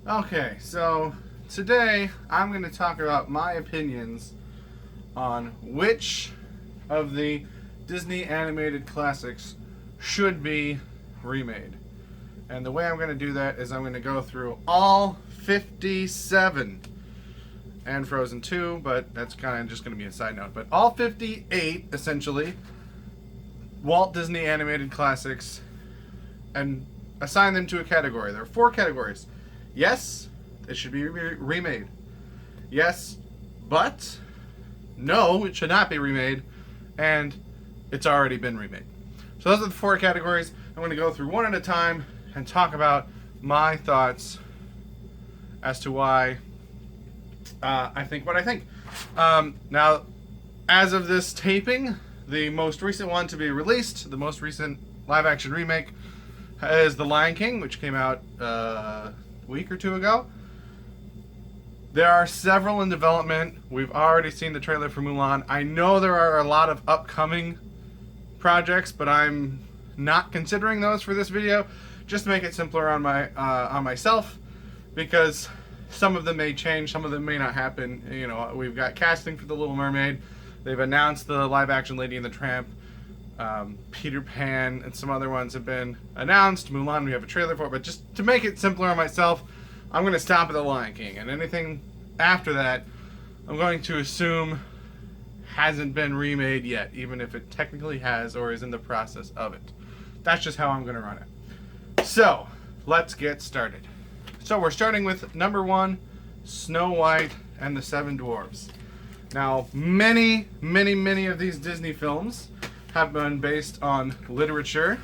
Okay, so today I'm going to talk about my opinions on which of the Disney animated classics should be remade. And the way I'm going to do that is I'm going to go through all 57 and Frozen 2, but that's kind of just going to be a side note. But all 58, essentially, Walt Disney animated classics, and assign them to a category. There are 4 categories. Yes, it should be remade. Yes, but no, it should not be remade, and it's already been remade. So those are the 4 categories. I'm going to go through one at a time and talk about my thoughts as to why I think what I think. Now, as of this taping, the most recent one to be released, the most recent live-action remake, is The Lion King, which came out a week or 2 ago. There are several in development. We've already seen the trailer for Mulan. I know there are a lot of upcoming projects, but I'm not considering those for this video, just to make it simpler on myself, because some of them may change, some of them may not happen. You know, we've got casting for The Little Mermaid. They've announced the live-action Lady and the Tramp. Peter Pan and some other ones have been announced. Mulan, we have a trailer for, but just to make it simpler on myself, I'm going to stop at The Lion King, and anything after that, I'm going to assume hasn't been remade yet, even if it technically has or is in the process of it. That's just how I'm going to run it. So, let's get started. So we're starting with number 1, Snow White and the Seven Dwarfs. Now, many of these Disney films have been based on literature,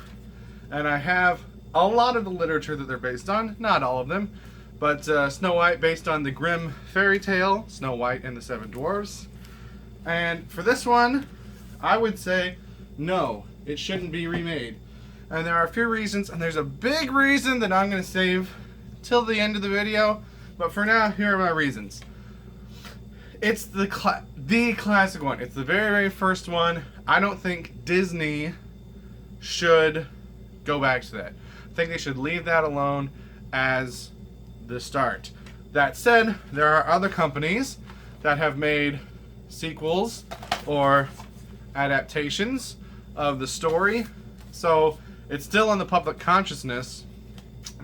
and I have a lot of the literature that they're based on, not all of them, but Snow White based on the Grimm fairy tale, Snow White and the Seven Dwarfs. And for this one, I would say no, it shouldn't be remade. And there are a few reasons, and there's a big reason that I'm going to save till the end of the video, but for now, here are my reasons. It's the classic one. It's the very first one. I don't think Disney should go back to that. I think they should leave that alone as the start. That said, there are other companies that have made sequels or adaptations of the story, so it's still in the public consciousness,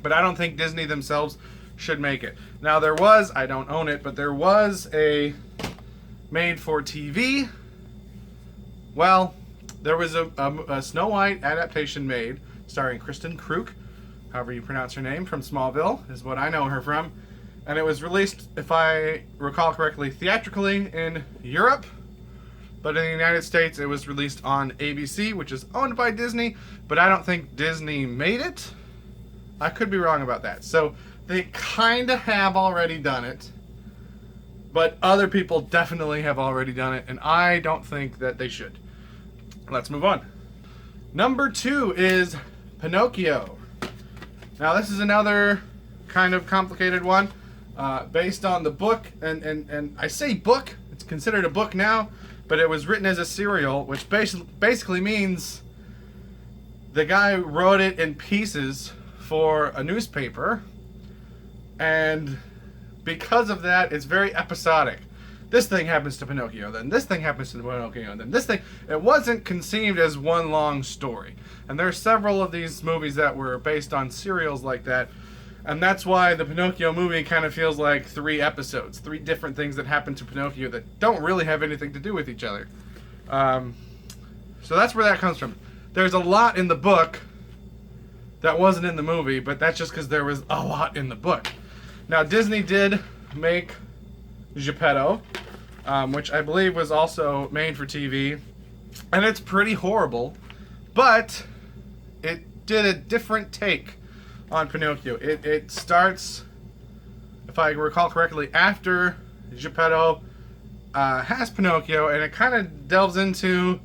but I don't think Disney themselves should make it. Now there was, I don't own it, but there was a made-for-TV, well, there was a Snow White adaptation made, starring Kristen Kruk, however you pronounce her name, from Smallville, is what I know her from, and it was released, if I recall correctly, theatrically in Europe, but in the United States it was released on ABC, which is owned by Disney, but I don't think Disney made it. I could be wrong about that. So they kind of have already done it, but other people definitely have already done it, and I don't think that they should. Let's move on. Number 2 is Pinocchio. Now this is another kind of complicated one, based on the book, and I say book, it's considered a book now, but it was written as a serial, which basically means the guy wrote it in pieces for a newspaper, and because of that, it's very episodic. This thing happens to Pinocchio, then this thing happens to Pinocchio, and then this thing. It wasn't conceived as one long story. And there are several of these movies that were based on serials like that, and that's why the Pinocchio movie kind of feels like 3 episodes, 3 different things that happen to Pinocchio that don't really have anything to do with each other. So that's where that comes from. There's a lot in the book that wasn't in the movie, but that's just because there was a lot in the book. Now, Disney did make Geppetto, which I believe was also made for TV, and it's pretty horrible, but it did a different take on Pinocchio. It starts, if I recall correctly, after Geppetto has Pinocchio, and it kind of delves into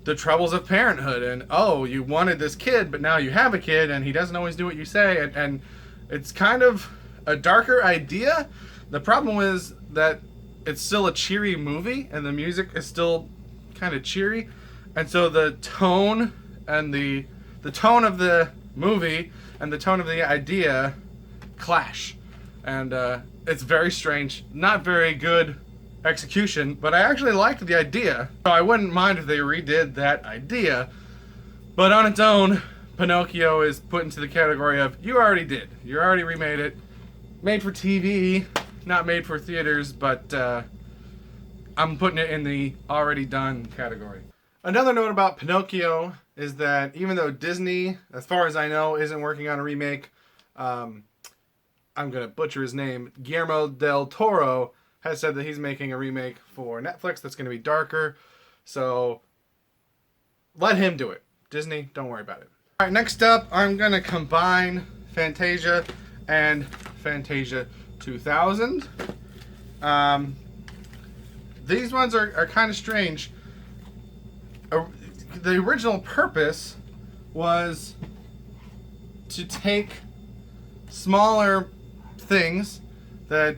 the troubles of parenthood, and oh, you wanted this kid, but now you have a kid, and he doesn't always do what you say, and it's kind of a darker idea. The problem is that it's still a cheery movie, and the music is still kind of cheery, and so the tone and the tone of the movie and the tone of the idea clash. and it's very strange, not very good execution, but I actually liked the idea, so I wouldn't mind if they redid that idea. But on its own, Pinocchio is put into the category of you already remade it, made for TV, not made for theaters, but I'm putting it in the already done category. Another note about Pinocchio is that even though Disney, as far as I know, isn't working on a remake, I'm gonna butcher his name, Guillermo del Toro has said that he's making a remake for Netflix that's gonna be darker, so let him do it. Disney, don't worry about it. Alright, next up, I'm gonna combine Fantasia and Fantasia 2000. These ones are kind of strange. The original purpose was to take smaller things that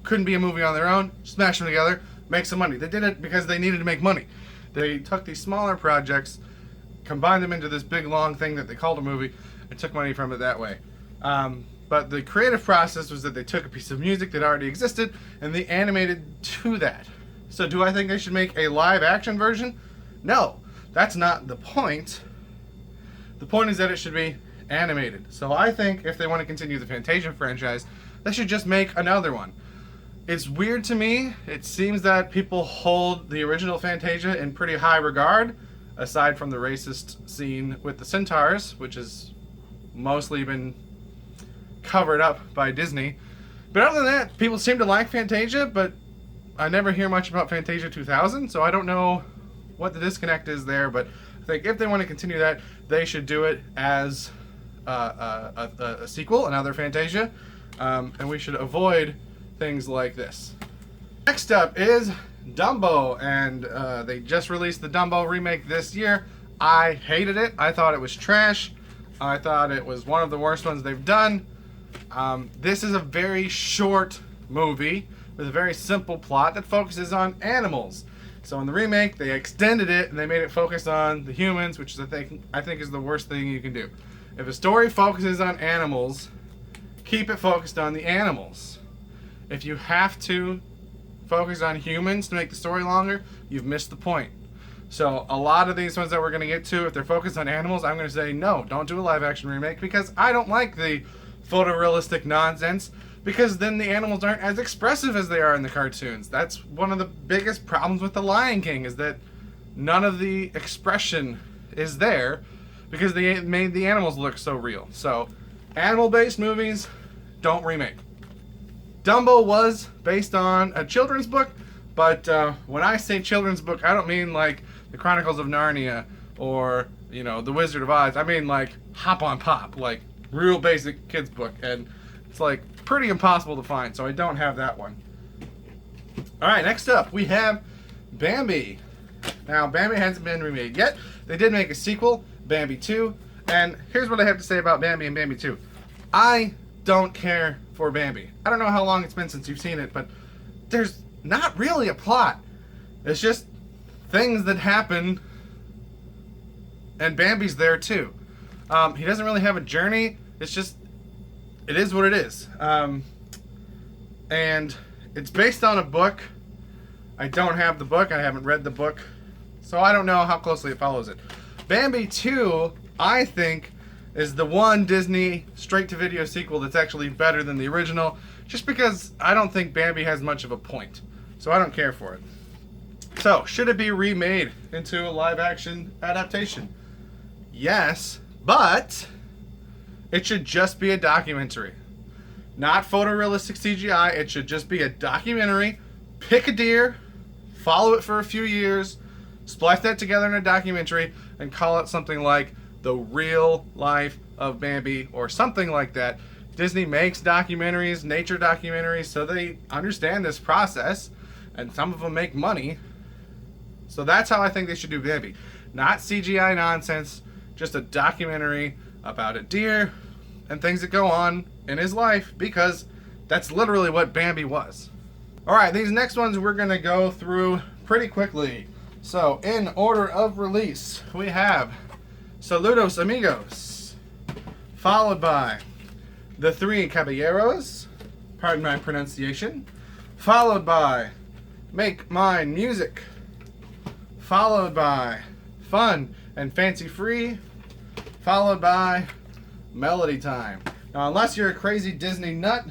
couldn't be a movie on their own, smash them together, make some money. They did it because they needed to make money. They took these smaller projects, combined them into this big long thing that they called a movie, and took money from it that way. But the creative process was that they took a piece of music that already existed and they animated to that. So do I think they should make a live action version? No, that's not the point. The point is that it should be animated. So I think if they want to continue the Fantasia franchise, they should just make another one. It's weird to me. It seems that people hold the original Fantasia in pretty high regard, aside from the racist scene with the centaurs, which has mostly been covered up by Disney. But other than that, people seem to like Fantasia, but I never hear much about Fantasia 2000, so I don't know what the disconnect is there, but I think if they want to continue that, they should do it as a sequel, another Fantasia, and we should avoid things like this. Next up is Dumbo, and they just released the Dumbo remake this year. I hated it. I thought it was trash. I thought it was one of the worst ones they've done. This is a very short movie with a very simple plot that focuses on animals. So in the remake, they extended it and they made it focus on the humans, which is I think is the worst thing you can do. If a story focuses on animals, keep it focused on the animals. If you have to focus on humans to make the story longer, you've missed the point. So a lot of these ones that we're going to get to, if they're focused on animals, I'm going to say no, don't do a live action remake, because I don't like the photorealistic nonsense, because then the animals aren't as expressive as they are in the cartoons. That's one of the biggest problems with The Lion King, is that none of the expression is there because they made the animals look so real. So animal-based movies, don't remake. Dumbo was based on a children's book, but when I say children's book, I don't mean like the Chronicles of Narnia or, you know, The Wizard of Oz. I mean like Hop on Pop, like real basic kids book, and it's like pretty impossible to find, so I don't have that one. Alright, next up we have Bambi. Now Bambi hasn't been remade yet. They did make a sequel, Bambi 2, and here's what I have to say about Bambi and Bambi 2. I don't care for Bambi. I don't know how long it's been since you've seen it, but there's not really a plot. It's just things that happen, and Bambi's there too. He doesn't really have a journey. It's just, it is what it is. And it's based on a book. I don't have the book. I haven't read the book, so I don't know how closely it follows it. Bambi 2, I think, is the one Disney straight-to-video sequel that's actually better than the original, just because I don't think Bambi has much of a point. So I don't care for it. So, should it be remade into a live-action adaptation? Yes, but it should just be a documentary. Not photorealistic CGI, it should just be a documentary. Pick a deer, follow it for a few years, splice that together in a documentary, and call it something like The Real Life of Bambi or something like that. Disney makes documentaries, nature documentaries, so they understand this process, and some of them make money. So that's how I think they should do Bambi. Not CGI nonsense, just a documentary about a deer and things that go on in his life, because that's literally what Bambi was. Alright, these next ones we're going to go through pretty quickly. So, in order of release, we have Saludos Amigos, followed by The Three Caballeros, pardon my pronunciation, followed by Make Mine Music, followed by Fun and Fancy Free, followed by Melody Time. Now, unless you're a crazy Disney nut,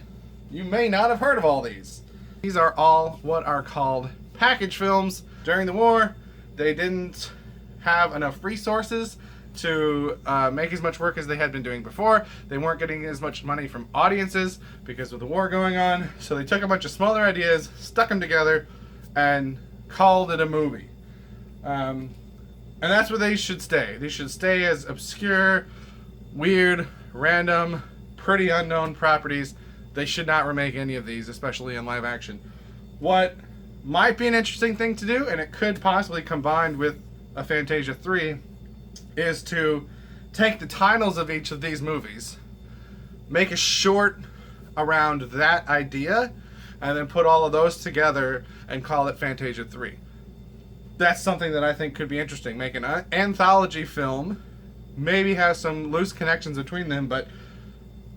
you may not have heard of all these. These are all what are called package films. During the war, they didn't have enough resources to make as much work as they had been doing before. They weren't getting as much money from audiences because of the war going on. So they took a bunch of smaller ideas, stuck them together, and called it a movie. And that's where they should stay. They should stay as obscure, weird, random, pretty unknown properties. They should not remake any of these, especially in live action. What might be an interesting thing to do, and it could possibly combine with a Fantasia 3, is to take the titles of each of these movies, make a short around that idea, and then put all of those together and call it Fantasia 3. That's something that I think could be interesting. Make an anthology film, maybe have some loose connections between them, but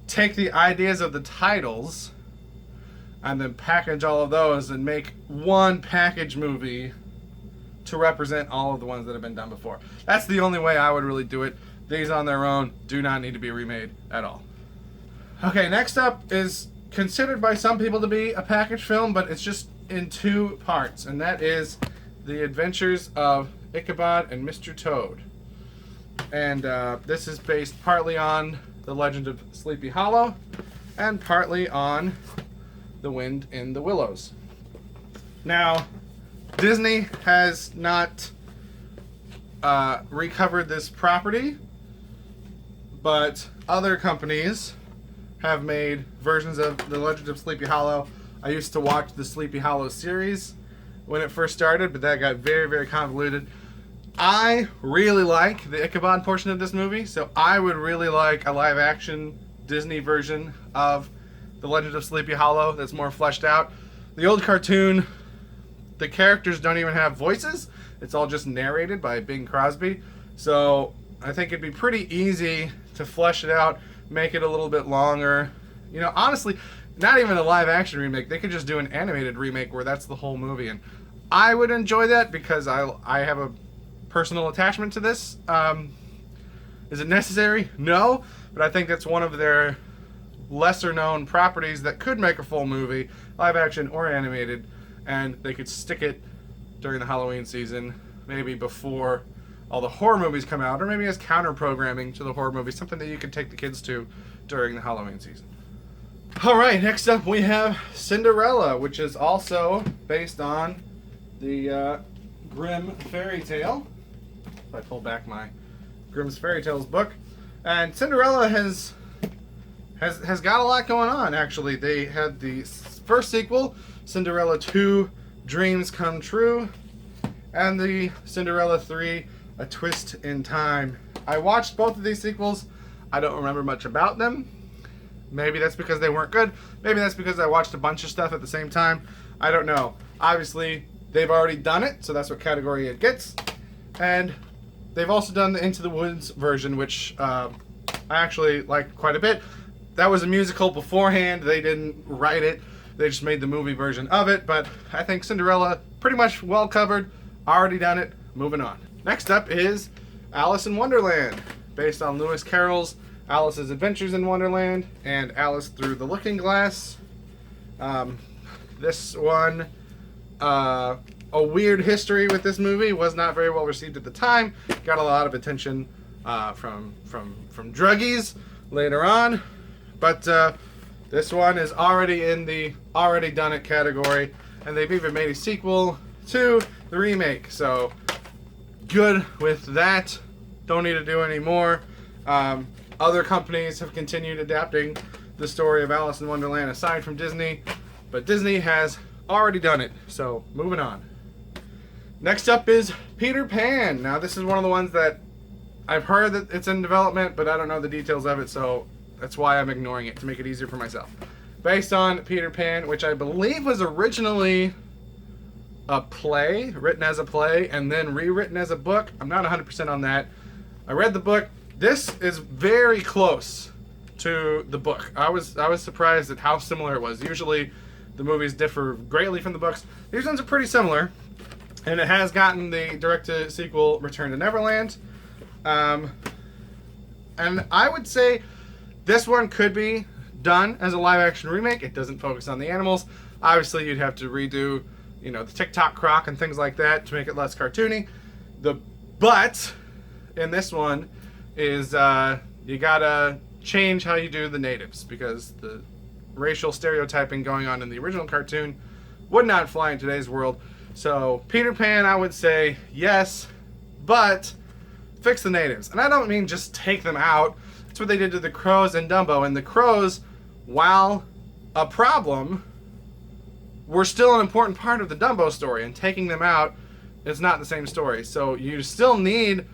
take the ideas of the titles and then package all of those and make one package movie to represent all of the ones that have been done before. That's the only way I would really do it. These on their own do not need to be remade at all. Okay, next up is considered by some people to be a package film, but it's just in two parts, and that is The Adventures of Ichabod and Mr. Toad. And this is based partly on The Legend of Sleepy Hollow and partly on The Wind in the Willows. Now, Disney has not recovered this property, but other companies have made versions of The Legend of Sleepy Hollow. I used to watch the Sleepy Hollow series when it first started, but that got very, very convoluted. I really like the Ichabod portion of this movie, so I would really like a live-action Disney version of The Legend of Sleepy Hollow that's more fleshed out. The old cartoon, the characters don't even have voices. It's all just narrated by Bing Crosby. So I think it'd be pretty easy to flesh it out, make it a little bit longer. You know, honestly, not even a live action remake. They could just do an animated remake where that's the whole movie. And I would enjoy that because I have a personal attachment to this. Is it necessary? No. But I think that's one of their lesser known properties that could make a full movie, live action or animated. And they could stick it during the Halloween season, maybe before all the horror movies come out, or maybe as counter programming to the horror movies, something that you could take the kids to during the Halloween season. Alright, next up we have Cinderella, which is also based on the Grimm fairy tale. If I pull back my Grimm's Fairy Tales book. And Cinderella has got a lot going on, actually. They had the first sequel, Cinderella 2, Dreams Come True, and the Cinderella 3, A Twist in Time. I watched both of these sequels. I don't remember much about them. Maybe that's because they weren't good. Maybe that's because I watched a bunch of stuff at the same time. I don't know. Obviously, they've already done it, so that's what category it gets. And they've also done the Into the Woods version, which I actually liked quite a bit. That was a musical beforehand. They didn't write it. They just made the movie version of it. But I think Cinderella, pretty much well covered. Already done it. Moving on. Next up is Alice in Wonderland, based on Lewis Carroll's Alice's Adventures in Wonderland and Alice Through the Looking Glass. This one, a weird history with this movie, was not very well received at the time. Got a lot of attention from druggies later on. But this one is already in the already done it category, and they've even made a sequel to the remake. So good with that. Don't need to do any more. Other companies have continued adapting the story of Alice in Wonderland aside from Disney, but Disney has already done it. So moving on. Next up is Peter Pan. Now this is one of the ones that I've heard that it's in development, but I don't know the details of it, so that's why I'm ignoring it, to make it easier for myself. Based on Peter Pan, which I believe was originally a play, written as a play, and then rewritten as a book. I'm not 100% on that. I read the book. This is very close to the book. I was surprised at how similar it was. Usually the movies differ greatly from the books. These ones are pretty similar, and it has gotten the direct-to-sequel Return to Neverland. And I would say this one could be done as a live-action remake. It doesn't focus on the animals. Obviously, you'd have to redo, you know, the TikTok croc and things like that to make it less cartoony. But in this one is you gotta change how you do the natives, because the racial stereotyping going on in the original cartoon would not fly in today's world. So Peter Pan, I would say yes, but fix the natives. And I don't mean just take them out. That's what they did to the crows and Dumbo. And the crows, while a problem, were still an important part of the Dumbo story, and taking them out is not the same story. So you still need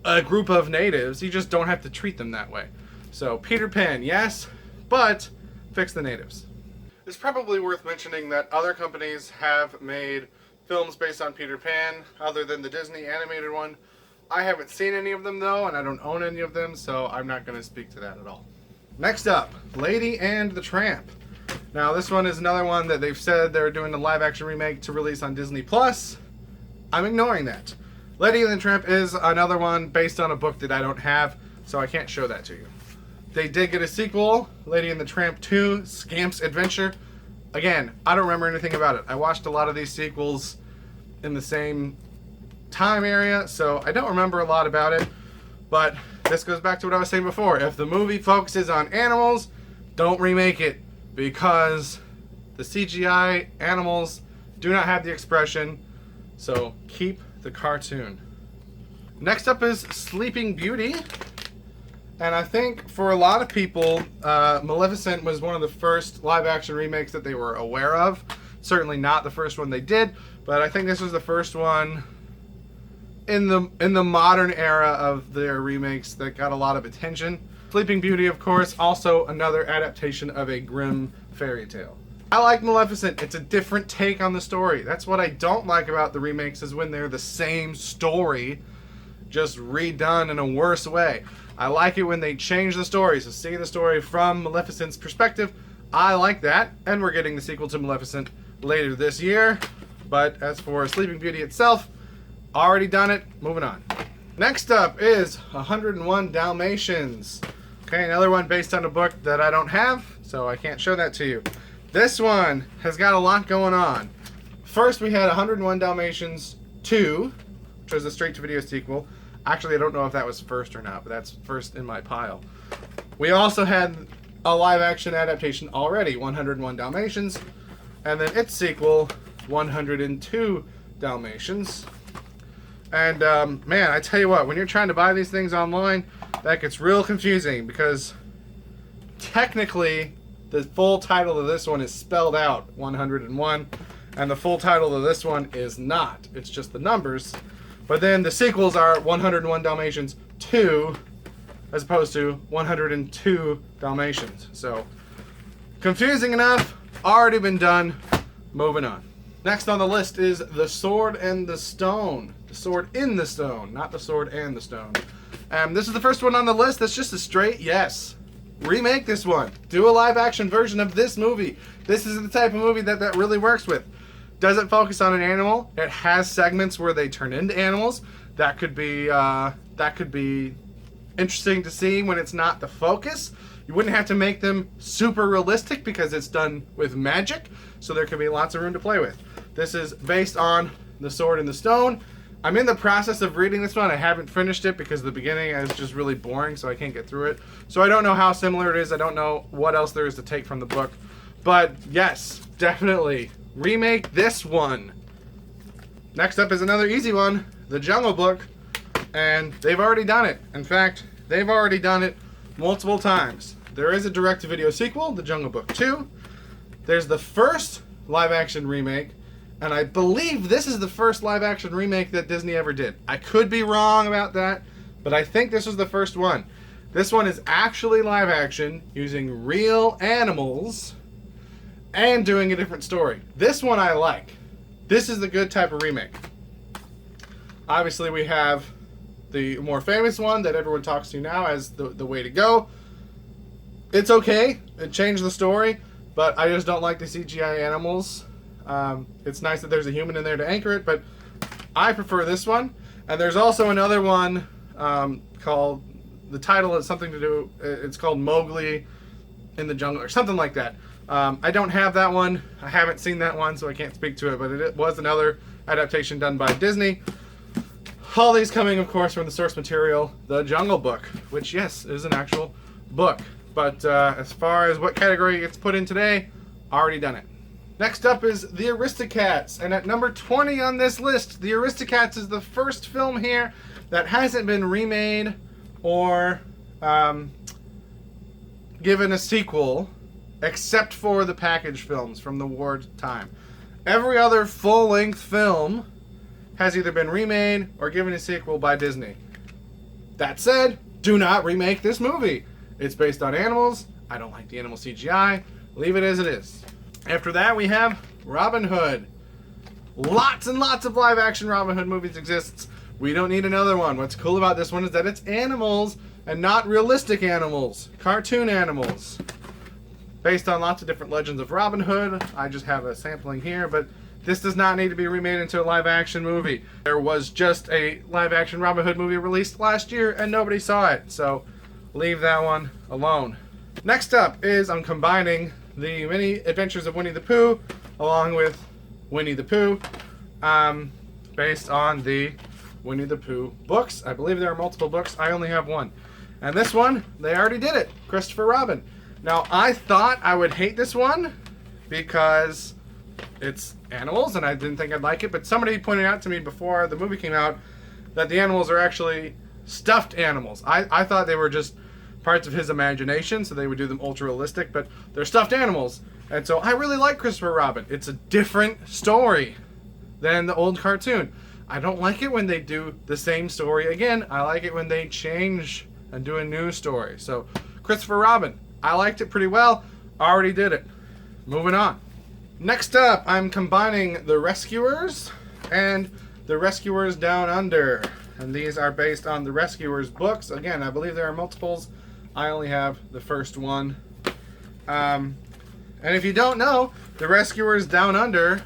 a group of natives, you just don't have to treat them that way. So Peter Pan, yes, but fix the natives. It's probably worth mentioning that other companies have made films based on Peter Pan, other than the Disney animated one. I haven't seen any of them though, and I don't own any of them, so I'm not going to speak to that at all. Next up, Lady and the Tramp. Now this one is another one that they've said they're doing a live action remake to release on Disney Plus. I'm ignoring that. Lady and the Tramp is another one based on a book that I don't have, so I can't show that to you. They did get a sequel, Lady and the Tramp 2, Scamp's Adventure. Again, I don't remember anything about it. I watched a lot of these sequels in the same time area, so I don't remember a lot about it. But this goes back to what I was saying before. If the movie focuses on animals, don't remake it, because the CGI animals do not have the expression, so keep the cartoon. Next up is Sleeping Beauty. And I think for a lot of people, Maleficent was one of the first live-action remakes that they were aware of. Certainly not the first one they did, but I think this was the first one in the modern era of their remakes that got a lot of attention. Sleeping Beauty, of course, also another adaptation of a grim fairy tale. I like Maleficent. It's a different take on the story. That's what I don't like about the remakes, is when they're the same story, just redone in a worse way. I like it when they change the story, so seeing the story from Maleficent's perspective, I like that. And we're getting the sequel to Maleficent later this year. But as for Sleeping Beauty itself, already done it, moving on. Next up is 101 Dalmatians. Okay, another one based on a book that I don't have, so I can't show that to you. This one has got a lot going on. First, we had 101 Dalmatians 2, which was a straight-to-video sequel. Actually, I don't know if that was first or not, but that's first in my pile. We also had a live-action adaptation already, 101 Dalmatians, and then its sequel, 102 Dalmatians. And, man, I tell you what, when you're trying to buy these things online, that gets real confusing, because technically the full title of this one is spelled out 101, and the full title of this one is not. It's just the numbers. But then the sequels are 101 Dalmatians 2 as opposed to 102 Dalmatians. So, confusing enough, already been done, moving on. Next on the list is The Sword and the Stone. The Sword in the Stone, not The Sword and the Stone. This is the first one on the list that's just a straight yes. Remake this one. Do a live action version of this movie. This is the type of movie that really works with. Doesn't focus on an animal. It has segments where they turn into animals. That could be interesting to see when it's not the focus. You wouldn't have to make them super realistic because it's done with magic, so there could be lots of room to play with. This is based on The Sword and the Stone. I'm in the process of reading this one. I haven't finished it because the beginning is just really boring, so I can't get through it. So I don't know how similar it is. I don't know what else there is to take from the book. But yes, definitely remake this one. Next up is another easy one, The Jungle Book. And they've already done it. In fact, they've already done it multiple times. There is a direct-to-video sequel, The Jungle Book 2. There's the first live-action remake. And I believe this is the first live-action remake that Disney ever did. I could be wrong about that, but I think this was the first one. This one is actually live-action, using real animals, and doing a different story. This one I like. This is the good type of remake. Obviously, we have the more famous one that everyone talks to now as the way to go. It's okay. It changed the story, but I just don't like the CGI animals. It's nice that there's a human in there to anchor it, but I prefer this one. And there's also another one called, the title is something to do, it's called Mowgli in the Jungle or something like that. I don't have that one. I haven't seen that one, so I can't speak to it, but it was another adaptation done by Disney. All these coming, of course, from the source material, The Jungle Book, which, yes, is an actual book. But as far as what category it's put in today, already done it. Next up is The Aristocats, and at number 20 on this list, The Aristocats is the first film here that hasn't been remade or given a sequel, except for the package films from the war time. Every other full-length film has either been remade or given a sequel by Disney. That said, do not remake this movie. It's based on animals. I don't like the animal CGI. Leave it as it is. After that, we have Robin Hood. Lots and lots of live-action Robin Hood movies exists. We don't need another one. What's cool about this one is that it's animals and not realistic animals. Cartoon animals. Based on lots of different legends of Robin Hood. I just have a sampling here, but this does not need to be remade into a live-action movie. There was just a live-action Robin Hood movie released last year, and nobody saw it, so leave that one alone. Next up is, I'm combining the mini adventures of Winnie the Pooh along with Winnie the Pooh, based on the Winnie the Pooh books. I believe there are multiple books. I only have one. And this one, they already did it. Christopher Robin. Now, I thought I would hate this one because it's animals and I didn't think I'd like it, but somebody pointed out to me before the movie came out that the animals are actually stuffed animals. I thought they were just parts of his imagination, so they would do them ultra realistic, but they're stuffed animals. And so I really like Christopher Robin. It's a different story than the old cartoon. I don't like it when they do the same story again. I like it when they change and do a new story. So Christopher Robin, I liked it pretty well. Already did it. Moving on. Next up, I'm combining The Rescuers and The Rescuers Down Under. And these are based on The Rescuers books. Again, I believe there are multiples. I only have the first one. And if you don't know, The Rescuers Down Under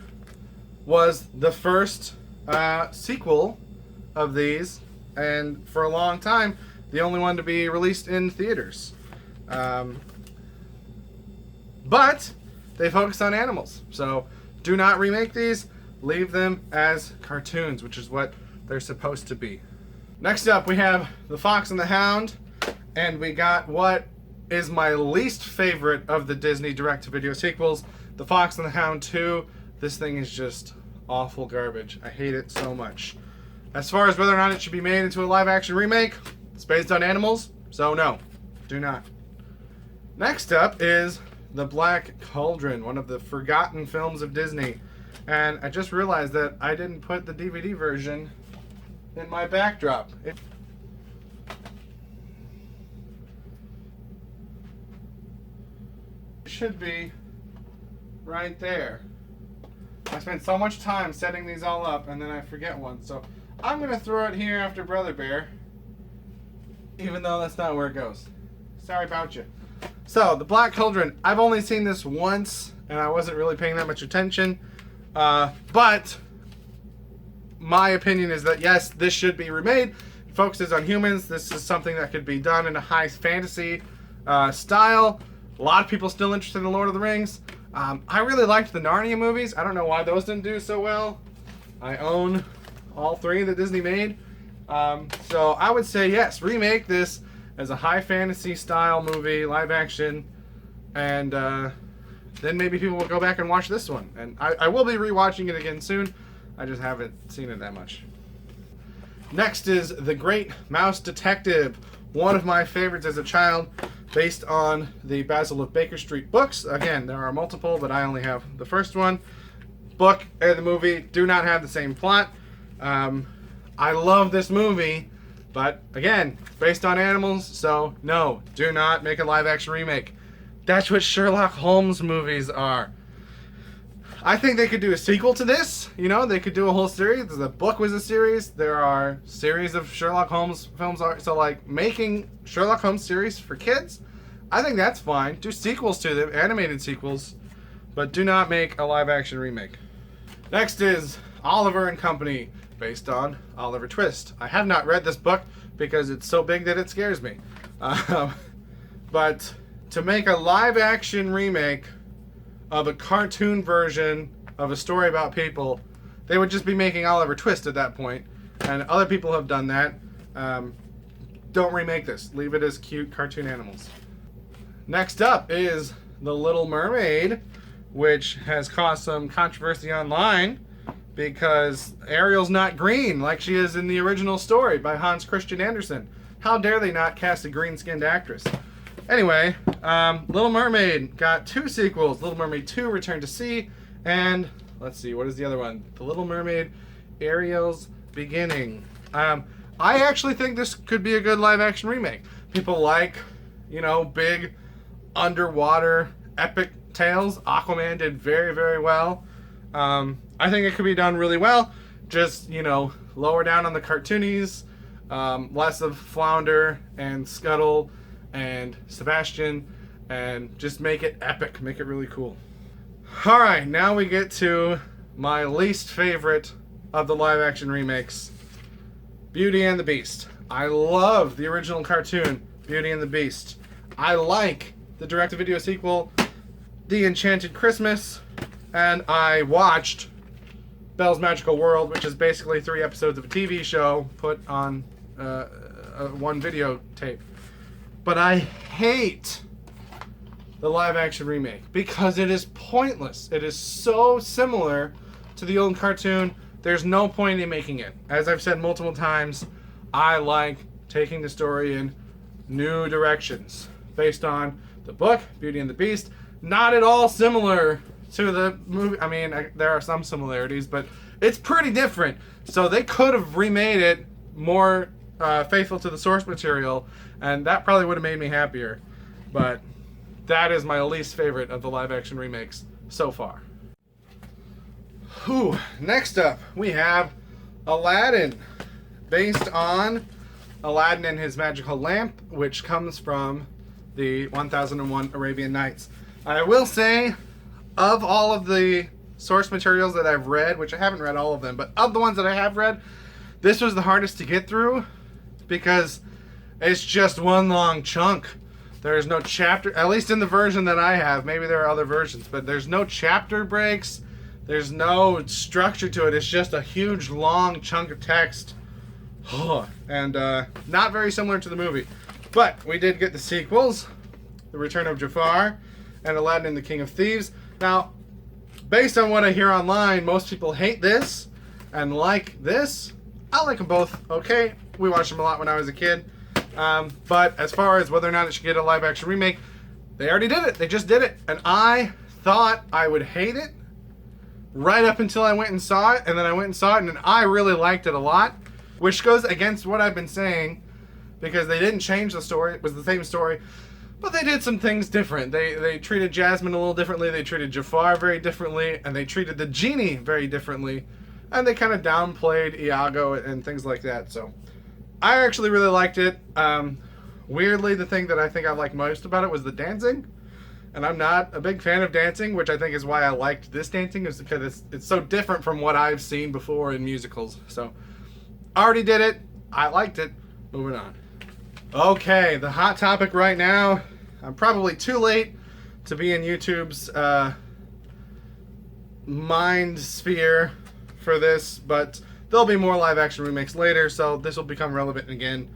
was the first sequel of these, and for a long time, the only one to be released in theaters. But they focused on animals, so do not remake these. Leave them as cartoons, which is what they're supposed to be. Next up, we have The Fox and the Hound, and we got what is my least favorite of the Disney direct-to-video sequels, The Fox and the Hound 2. This thing is just awful garbage. I hate it so much. As far as whether or not it should be made into a live-action remake, it's based on animals, so no, do not. Next up is The Black Cauldron, one of the forgotten films of Disney. And I just realized that I didn't put the DVD version in my backdrop. It should be right there. I spent so much time setting these all up and then I forget one. So I'm going to throw it here after Brother Bear, even though that's not where it goes. Sorry about you. So, The Black Cauldron. I've only seen this once and I wasn't really paying that much attention. But my opinion is that yes, this should be remade. It focuses on humans. This is something that could be done in a high fantasy style. A lot of people still interested in Lord of the Rings. I really liked the Narnia movies. I don't know why those didn't do so well. I own all three that Disney made. So I would say yes, remake this as a high fantasy style movie, live action, and then maybe people will go back and watch this one. And I will be rewatching it again soon. I just haven't seen it that much. Next is The Great Mouse Detective, one of my favorites as a child, based on the Basil of Baker Street books. Again, there are multiple, but I only have the first one. Book and the movie do not have the same plot. I love this movie, but again, based on animals, so no, do not make a live-action remake. That's what Sherlock Holmes movies are. I think they could do a sequel to this. You know, they could do a whole series. The book was a series. There are series of Sherlock Holmes films. So, like, making Sherlock Holmes series for kids I think that's fine. Do sequels to them, animated sequels, but do not make a live-action remake. Next is Oliver and Company, based on Oliver Twist. I have not read this book because it's so big that it scares me. But to make a live-action remake of a cartoon version of a story about people, they would just be making Oliver Twist at that point, and other people have done that. Don't remake this. Leave it as cute cartoon animals. Next up is The Little Mermaid, which has caused some controversy online because Ariel's not green like she is in the original story by Hans Christian Andersen. How dare they not cast a green-skinned actress? Anyway, Little Mermaid got 2 sequels. Little Mermaid 2, Return to Sea, and let's see, what is the other one? The Little Mermaid, Ariel's Beginning. I actually think this could be a good live-action remake. People like, you know, big underwater epic tales. Aquaman did very, very well. I think it could be done really well. Just, you know, lower down on the cartoonies, less of Flounder and Scuttle and Sebastian, and just make it epic, make it really cool. Alright, now we get to my least favorite of the live-action remakes, Beauty and the Beast. I love the original cartoon, Beauty and the Beast. I like the direct-to-video sequel, The Enchanted Christmas, and I watched Belle's Magical World, which is basically 3 episodes of a TV show put on one videotape. But I hate the live-action remake because it is pointless. It is so similar to the old cartoon. There's no point in making it. As I've said multiple times, I like taking the story in new directions based on the book, Beauty and the Beast. Not at all similar to the movie. I mean, there are some similarities, but it's pretty different. So they could have remade it more faithful to the source material, and that probably would have made me happier. But that is my least favorite of the live-action remakes so far. Next up, we have Aladdin, based on Aladdin and His Magical Lamp, which comes from the 1001 Arabian Nights. I will say, of all of the source materials that I've read, which I haven't read all of them, but of the ones that I have read, this was the hardest to get through because it's just one long chunk. There's no chapter, at least in the version that I have. Maybe there are other versions, but there's no chapter breaks. There's no structure to it. It's just a huge, long chunk of text. And not very similar to the movie. But we did get the sequels, The Return of Jafar and Aladdin and the King of Thieves. Now, based on what I hear online, most people hate this and like this. I like them both, okay? We watched them a lot when I was a kid. But as far as whether or not it should get a live-action remake, they already did it. They just did it. And I thought I would hate it right up until I went and saw it. And then I went and saw it, and I really liked it a lot. Which goes against what I've been saying, because they didn't change the story. It was the same story. But they did some things different. They treated Jasmine a little differently. They treated Jafar very differently. And they treated the genie very differently. And they kind of downplayed Iago and things like that. So I actually really liked it. Weirdly, the thing that I think I liked most about it was the dancing. And I'm not a big fan of dancing, which I think is why I liked this dancing, is because it's so different from what I've seen before in musicals. So I already did it. I liked it. Moving on. Okay, the hot topic right now. I'm probably too late to be in YouTube's mind sphere for this, but there'll be more live action remakes later, so this will become relevant again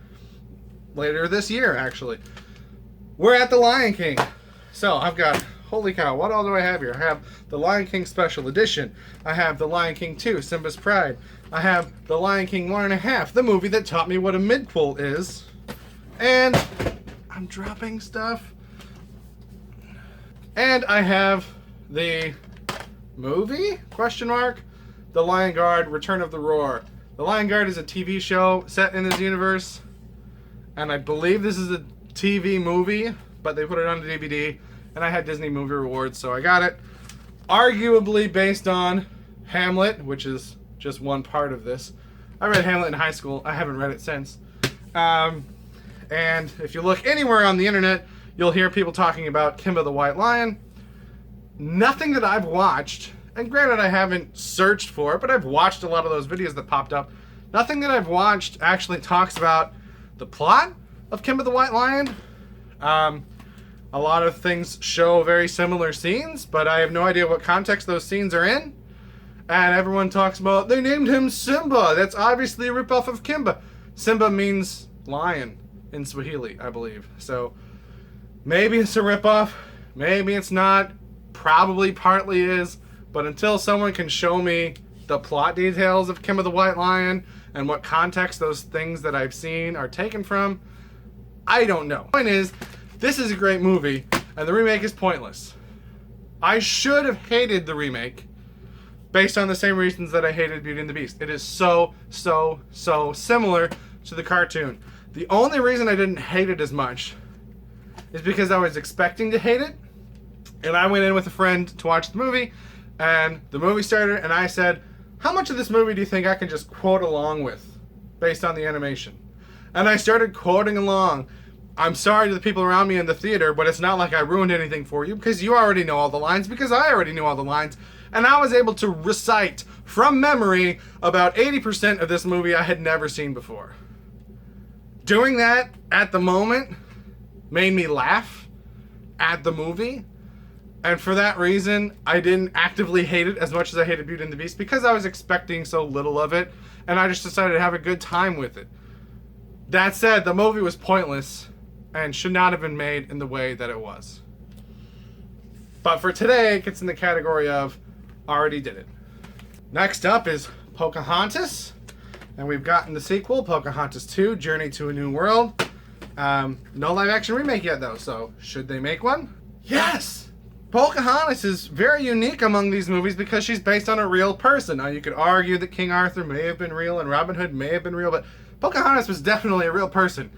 later this year, actually. We're at The Lion King. So I've got, holy cow, what all do I have here? I have The Lion King Special Edition. I have The Lion King 2, Simba's Pride. I have The Lion King 1.5, the movie that taught me what a midpool is. And I'm dropping stuff. And I have the movie, question mark, The Lion Guard, Return of the Roar. The Lion Guard is a TV show set in this universe. And I believe this is a TV movie, but they put it on the DVD. And I had Disney Movie Rewards, so I got it. Arguably based on Hamlet, which is just one part of this. I read Hamlet in high school. I haven't read it since. And if you look anywhere on the internet, you'll hear people talking about Kimba the White Lion. Nothing that I've watched, and granted I haven't searched for it, but I've watched a lot of those videos that popped up. Nothing that I've watched actually talks about the plot of Kimba the White Lion. A lot of things show very similar scenes, but I have no idea what context those scenes are in. And everyone talks about, they named him Simba. That's obviously a ripoff of Kimba. Simba means lion in Swahili, I believe. So maybe it's a ripoff, maybe it's not, probably partly is, but until someone can show me the plot details of Kimba the White Lion and what context those things that I've seen are taken from, I don't know. Point is, this is a great movie, and the remake is pointless. I should have hated the remake based on the same reasons that I hated Beauty and the Beast. It is so similar to the cartoon. The only reason I didn't hate it as much is because I was expecting to hate it, and I went in with a friend to watch the movie, and the movie started, and I said, how much of this movie do you think I can just quote along with based on the animation? And I started quoting along. I'm sorry to the people around me in the theater, but it's not like I ruined anything for you because you already know all the lines, because I already knew all the lines. And I was able to recite from memory about 80% of this movie I had never seen before. Doing that at the moment made me laugh at the movie. And for that reason, I didn't actively hate it as much as I hated Beauty and the Beast because I was expecting so little of it. And I just decided to have a good time with it. That said, the movie was pointless and should not have been made in the way that it was. But for today, it gets in the category of already did it. Next up is Pocahontas. And we've gotten the sequel, Pocahontas 2, Journey to a New World. No live action remake yet though, so should they make one? Yes! Pocahontas is very unique among these movies because she's based on a real person. Now you could argue that King Arthur may have been real and Robin Hood may have been real, but Pocahontas was definitely a real person.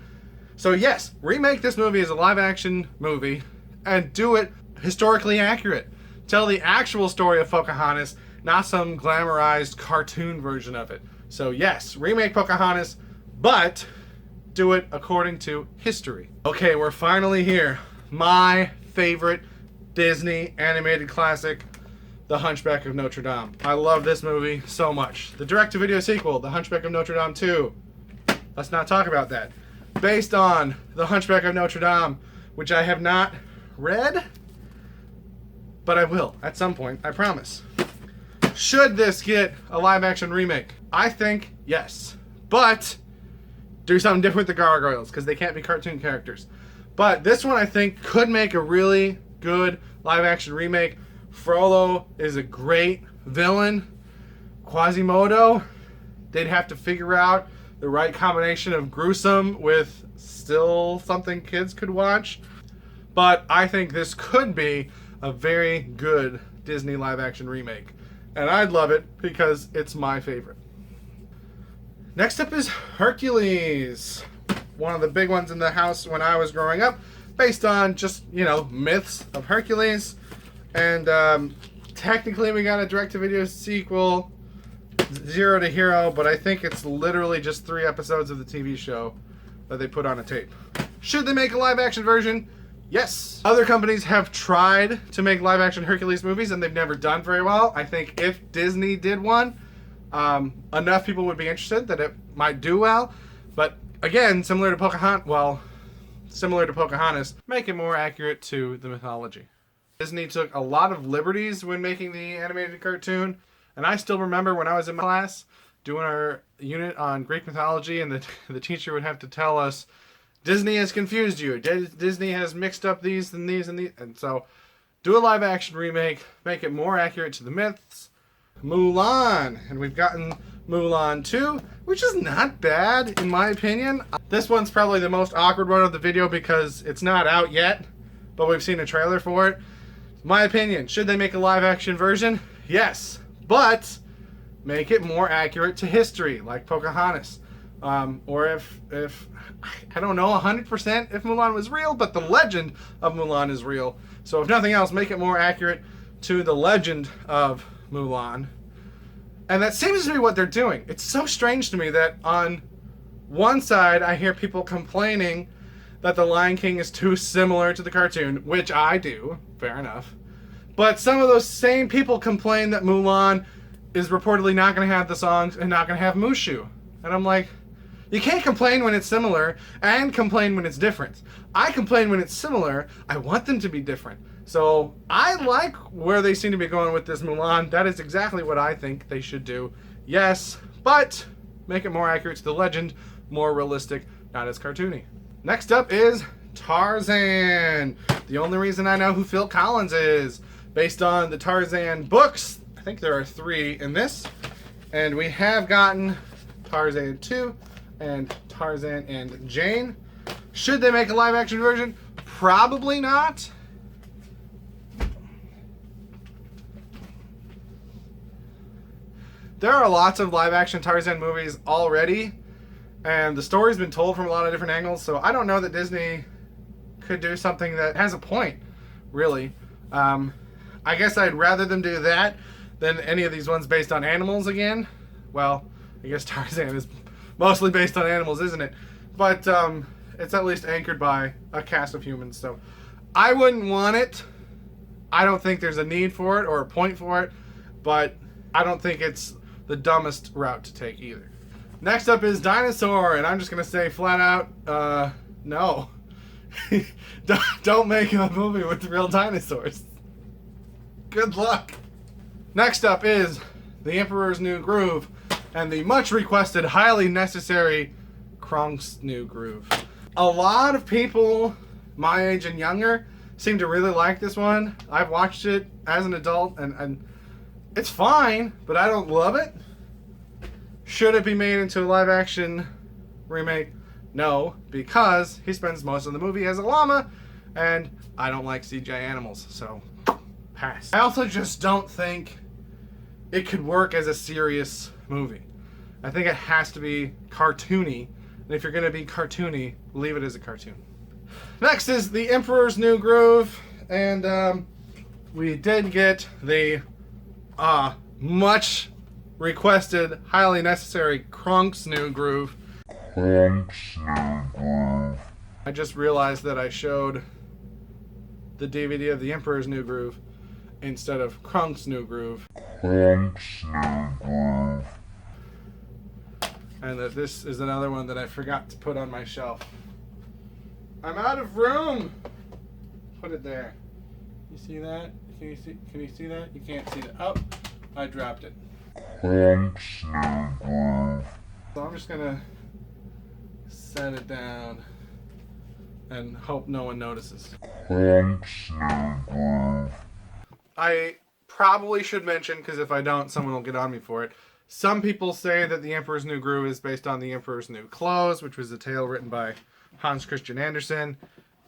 So yes, remake this movie as a live action movie and do it historically accurate. Tell the actual story of Pocahontas, not some glamorized cartoon version of it. So yes, remake Pocahontas, but do it according to history. Okay, we're finally here. My favorite Disney animated classic, The Hunchback of Notre Dame. I love this movie so much. The direct-to-video sequel, The Hunchback of Notre Dame 2. Let's not talk about that. Based on The Hunchback of Notre Dame, which I have not read, but I will at some point, I promise. Should this get a live-action remake? I think yes, but do something different with the gargoyles because they can't be cartoon characters. But this one I think could make a really good live-action remake. Frollo is a great villain. Quasimodo, they'd have to figure out the right combination of gruesome with still something kids could watch. But I think this could be a very good Disney live-action remake. And I'd love it because it's my favorite. Next up is Hercules. One of the big ones in the house when I was growing up, based on just, myths of Hercules. And technically we got a direct-to-video sequel, Zero to Hero, but I think it's literally just 3 episodes of the TV show that they put on a tape. Should they make a live-action version? Yes. Other companies have tried to make live-action Hercules movies and they've never done very well. I think if Disney did one, enough people would be interested that it might do well. But again, similar to Pocahontas, make it more accurate to the mythology. Disney took a lot of liberties when making the animated cartoon, and I still remember when I was in my class doing our unit on Greek mythology, and the teacher would have to tell us, Disney has confused you. Disney has mixed up these and these and these. And so do a live action remake, make it more accurate to the myths. Mulan. And we've gotten Mulan 2, which is not bad in my opinion. This one's probably the most awkward one of the video because it's not out yet, but we've seen a trailer for it. My opinion, should they make a live action version? Yes, but make it more accurate to history, like Pocahontas. Or if I don't know 100% if Mulan was real, but the legend of Mulan is real. So if nothing else, make it more accurate to the legend of Mulan. And that seems to be what they're doing. It's so strange to me that on one side I hear people complaining that The Lion King is too similar to the cartoon, which I do, fair enough. But some of those same people complain that Mulan is reportedly not going to have the songs and not going to have Mushu. And I'm like, you can't complain when it's similar and complain when it's different. I complain when it's similar. I want them to be different. So I like where they seem to be going with this Mulan. That is exactly what I think they should do. Yes, but make it more accurate to the legend, more realistic, not as cartoony. Next up is Tarzan. The only reason I know who Phil Collins is, based on the Tarzan books. I think there are 3 in this. And we have gotten Tarzan 2 and Tarzan and Jane. Should they make a live action version? Probably not. There are lots of live action Tarzan movies already, and the story's been told from a lot of different angles, so I don't know that Disney could do something that has a point, really. I guess I'd rather them do that than any of these ones based on animals again. Well, I guess Tarzan is mostly based on animals, isn't it? But it's at least anchored by a cast of humans, so I wouldn't want it. I don't think there's a need for it or a point for it, but I don't think it's the dumbest route to take either. Next up is Dinosaur, and I'm just going to say flat out, no. Don't make a movie with real dinosaurs. Good luck. Next up is The Emperor's New Groove, and the much requested, highly necessary Kronk's New Groove. A lot of people my age and younger seem to really like this one. I've watched it as an adult, and it's fine, but I don't love it. Should it be made into a live action remake? No, because he spends most of the movie as a llama, and I don't like CGI animals, so pass. I also just don't think it could work as a serious movie. I think it has to be cartoony, and if you're going to be cartoony, leave it as a cartoon. Next is The Emperor's New Groove, and we did get the much requested, highly necessary Kronk's New Groove. Kronk's New Groove. I just realized that I showed the DVD of The Emperor's New Groove instead of Kronk's New Groove. Kronk's New Groove. And that this is another one that I forgot to put on my shelf. I'm out of room! Put it there. You see that? Can you see that? You can't see that. Oh, I dropped it. Kronk's New Groove. So I'm just gonna set it down and hope no one notices. Kronk's New Groove. I probably should mention, because if I don't, someone will get on me for it. Some people say that The Emperor's New Groove is based on The Emperor's New Clothes, which was a tale written by Hans Christian Andersen.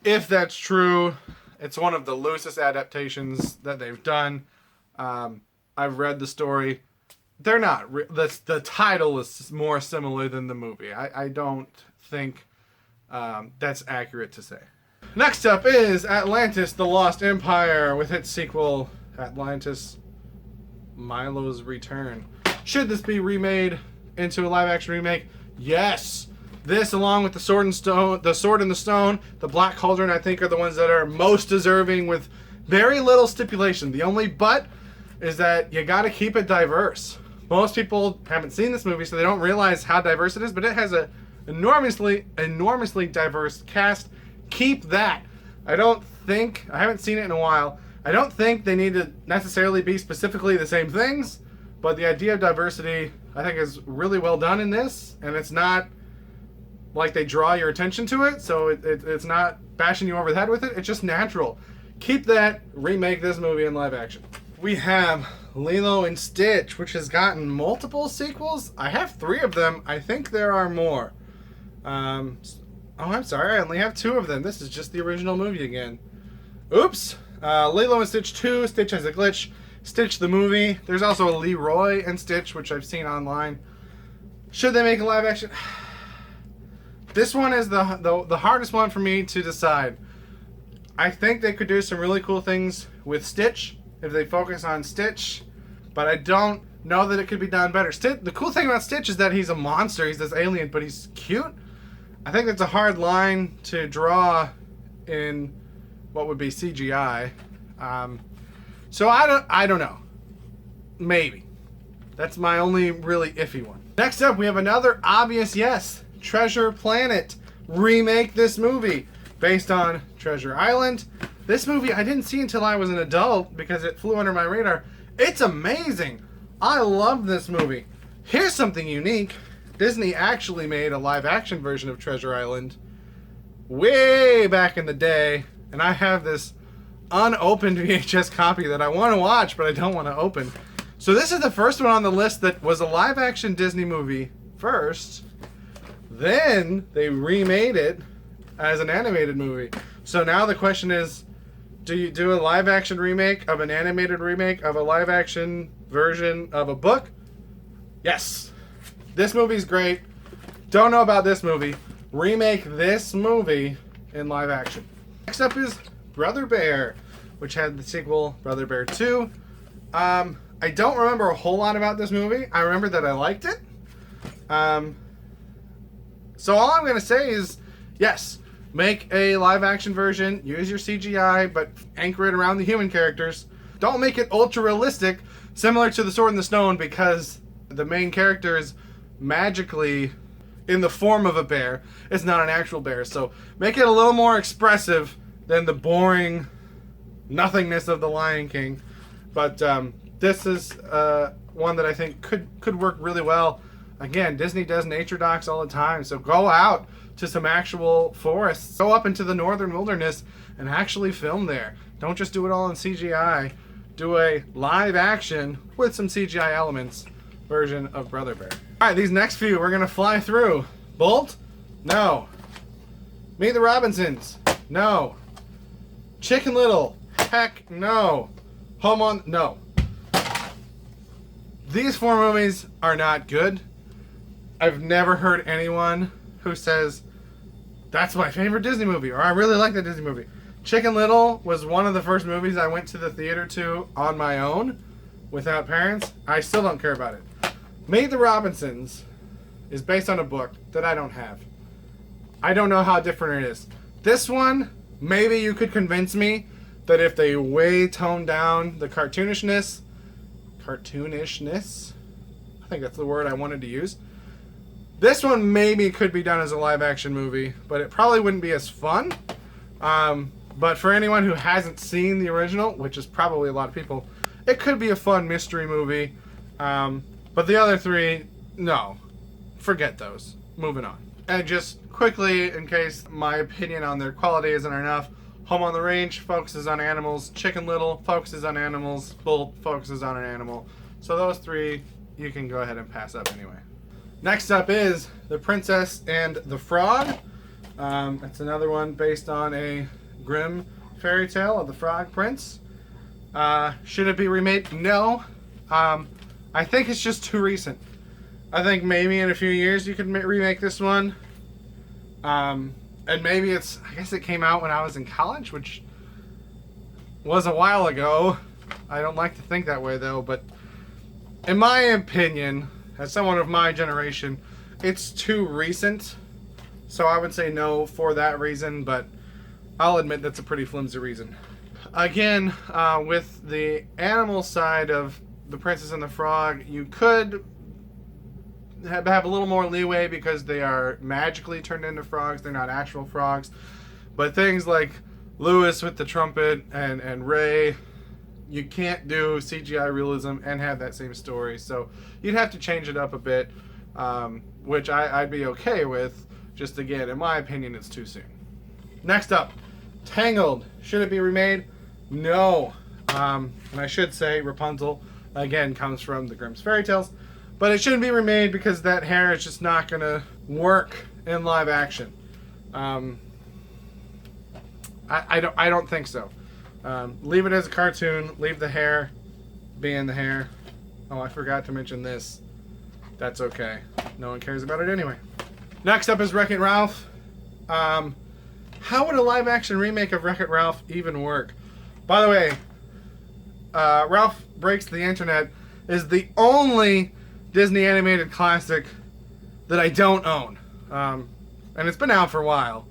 If that's true, it's one of the loosest adaptations that they've done. I've read the story. They're not. The title is more similar than the movie. I don't think that's accurate to say. Next up is Atlantis: The Lost Empire, with its sequel, Atlantis: Milo's Return. Should this be remade into a live-action remake? Yes. This, along with the Sword and the Stone, the Black Cauldron, I think are the ones that are most deserving, with very little stipulation. The only but is that you got to keep it diverse. Most people haven't seen this movie, so they don't realize how diverse it is, but it has a enormously diverse cast. Keep that. I haven't seen it in a while. I don't think they need to necessarily be specifically the same things, but the idea of diversity, I think, is really well done in this, and it's not like they draw your attention to it, so it's not bashing you over the head with it. It's just natural. Keep that. Remake this movie in live action. We have Lilo and Stitch, which has gotten multiple sequels. I have 3 of them. I think there are more. Oh, I'm sorry. I only have 2 of them. This is just the original movie again. Oops. Lilo and Stitch 2, Stitch Has a Glitch, Stitch the Movie. There's also a Leroy and Stitch, which I've seen online. Should they make a live action? This one is the hardest one for me to decide. I think they could do some really cool things with Stitch if they focus on Stitch, but I don't know that it could be done better. The cool thing about Stitch is that he's a monster. He's this alien, but he's cute. I think that's a hard line to draw in what would be CGI. So I don't know. Maybe. That's my only really iffy one. Next up, we have another obvious yes. Treasure Planet. Remake this movie based on Treasure Island. This movie I didn't see until I was an adult because it flew under my radar. It's amazing. I love this movie. Here's something unique. Disney actually made a live action version of Treasure Island way back in the day, and I have this unopened VHS copy that I want to watch but I don't want to open. So this is the first one on the list that was a live action Disney movie first. Then they remade it as an animated movie. So now the question is, do you do a live action remake of an animated remake of a live action version of a book? Yes. This movie's great. Don't know about this movie. Remake this movie in live action. Next up is Brother Bear, which had the sequel Brother Bear 2. I don't remember a whole lot about this movie. I remember that I liked it. So all I'm going to say is, yes, make a live action version, use your CGI, but anchor it around the human characters. Don't make it ultra realistic, similar to The Sword in the Stone, because the main character is magically in the form of a bear. It's not an actual bear. So make it a little more expressive than the boring nothingness of The Lion King. But this is one that I think could work really well. Again, Disney does nature docs all the time, so go out to some actual forests. Go up into the northern wilderness and actually film there. Don't just do it all in CGI. Do a live action with some CGI elements version of Brother Bear. Alright, these next few we're going to fly through. Bolt? No. Meet the Robinsons? No. Chicken Little? Heck no. Home on... No. These four movies are not good. I've never heard anyone who says, that's my favorite Disney movie, or I really like that Disney movie. Chicken Little was one of the first movies I went to the theater to on my own, without parents. I still don't care about it. Meet the Robinsons is based on a book that I don't have. I don't know how different it is. This one, maybe you could convince me that if they way toned down the cartoonishness, I think that's the word I wanted to use. This one maybe could be done as a live action movie, but it probably wouldn't be as fun. But for anyone who hasn't seen the original, which is probably a lot of people, it could be a fun mystery movie. But the other three, no. Forget those. Moving on. And just quickly, in case my opinion on their quality isn't enough, Home on the Range focuses on animals. Chicken Little focuses on animals. Bolt focuses on an animal. So those three, you can go ahead and pass up anyway. Next up is The Princess and the Frog. It's another one based on a Grimm fairy tale of the Frog Prince. Should it be remade? No. I think it's just too recent. I think maybe in a few years you could remake this one. And maybe I guess it came out when I was in college, which was a while ago. I don't like to think that way though, but in my opinion, as someone of my generation, it's too recent. So I would say no for that reason, but I'll admit that's a pretty flimsy reason. Again, with the animal side of The Princess and the Frog, you could have a little more leeway because they are magically turned into frogs. They're not actual frogs. But things like Lewis with the trumpet and Ray, you can't do CGI realism and have that same story. So you'd have to change it up a bit, which I'd be okay with. Just again, in my opinion, it's too soon. Next up, Tangled. Should it be remade? No. And I should say Rapunzel, again, comes from the Grimm's fairy tales. But it shouldn't be remade because that hair is just not going to work in live action. I don't think so. Leave it as a cartoon. Leave the hair being the hair. Oh, I forgot to mention this. That's okay. No one cares about it anyway. Next up is Wreck-It Ralph. How would a live action remake of Wreck-It Ralph even work? By the way, Ralph Breaks the Internet is the only Disney animated classic that I don't own. and it's been out for a while.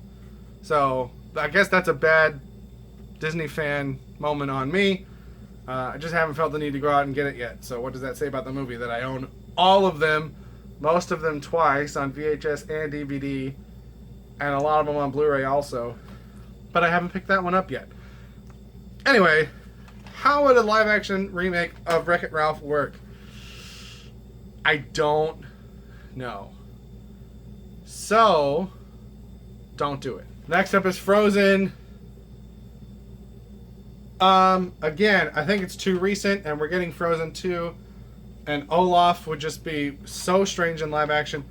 So I guess that's a bad Disney fan moment on me. I just haven't felt the need to go out and get it yet. So what does that say about the movie? That I own all of them, most of them twice on VHS and DVD, and a lot of them on Blu-ray also. But I haven't picked that one up yet. Anyway, how would a live-action remake of Wreck-It Ralph work? I don't know. So, don't do it. Next up is Frozen. Again, I think it's too recent, and we're getting Frozen 2, and Olaf would just be so strange in live action.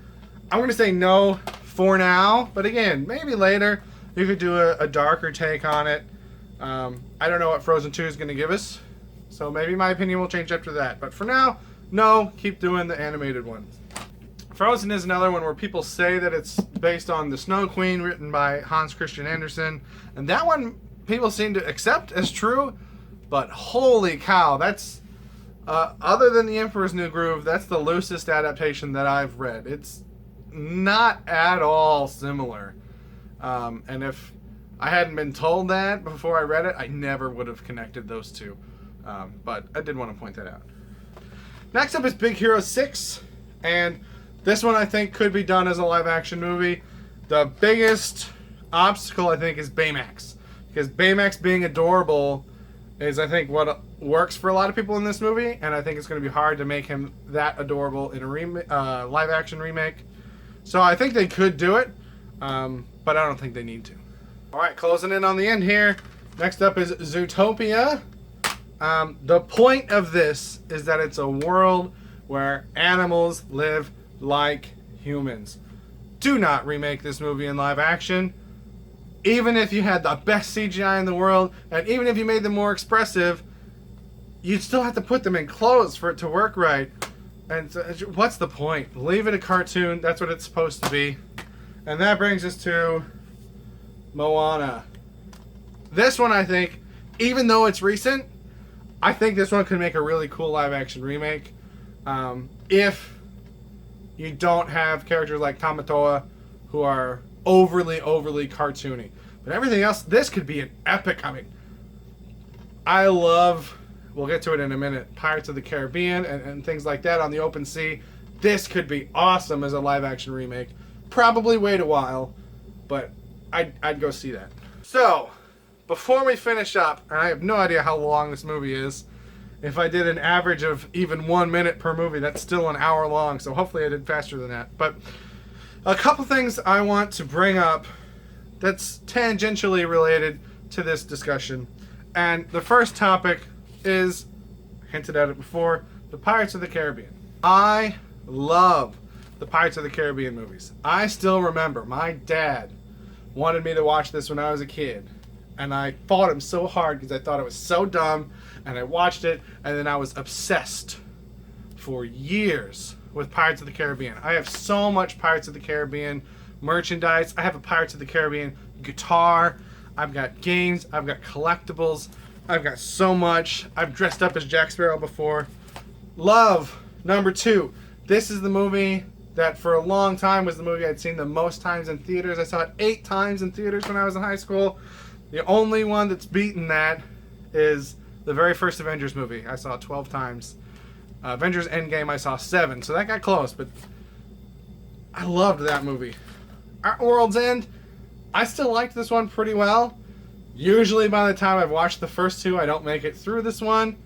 I'm going to say no for now, but again, maybe later you could do a darker take on it. I don't know what Frozen 2 is going to give us, so maybe my opinion will change after that. But for now, no, keep doing the animated ones. Frozen is another one where people say that it's based on The Snow Queen, written by Hans Christian Andersen, and that one people seem to accept as true, but holy cow, that's, other than The Emperor's New Groove, that's the loosest adaptation that I've read. It's not at all similar. And if I hadn't been told that before I read it, I never would have connected those two. But I did want to point that out. Next up is Big Hero 6, and this one I think could be done as a live action movie. The biggest obstacle I think is Baymax. Because Baymax being adorable is, I think, what works for a lot of people in this movie, and I think it's going to be hard to make him that adorable in a live-action remake. So I think they could do it, but I don't think they need to. All right, closing in on the end here. Next up is Zootopia. The point of this is that it's a world where animals live like humans. Do not remake this movie in live action. Even if you had the best CGI in the world, and even if you made them more expressive, you'd still have to put them in clothes for it to work right. And so, what's the point? Leave it a cartoon. That's what it's supposed to be. And that brings us to Moana. This one, I think, even though it's recent, I think this one could make a really cool live-action remake. If you don't have characters like Tamatoa who are overly cartoony. But everything else, this could be an epic. I mean, I love, we'll get to it in a minute, Pirates of the Caribbean and things like that on the open sea. This could be awesome as a live action remake. Probably wait a while, but I'd go see that. So, before we finish up, and I have no idea how long this movie is, if I did an average of even 1 minute per movie, that's still an hour long, so hopefully I did faster than that. But a couple things I want to bring up that's tangentially related to this discussion. And the first topic is, hinted at it before, the Pirates of the Caribbean. I love the Pirates of the Caribbean movies. I still remember my dad wanted me to watch this when I was a kid. And I fought him so hard because I thought it was so dumb. And I watched it, and then I was obsessed for years with Pirates of the Caribbean. I have so much Pirates of the Caribbean merchandise. I have a Pirates of the Caribbean guitar. I've got games. I've got collectibles. I've got so much. I've dressed up as Jack Sparrow before. Love, number 2. This is the movie that for a long time was the movie I'd seen the most times in theaters. I saw it 8 times in theaters when I was in high school. The only one that's beaten that is the very first Avengers movie. I saw 12 times. Avengers Endgame I saw 7, so that got close, but I loved that movie. At World's End, I still liked this one pretty well. Usually by the time I've watched the first 2, I don't make it through this one.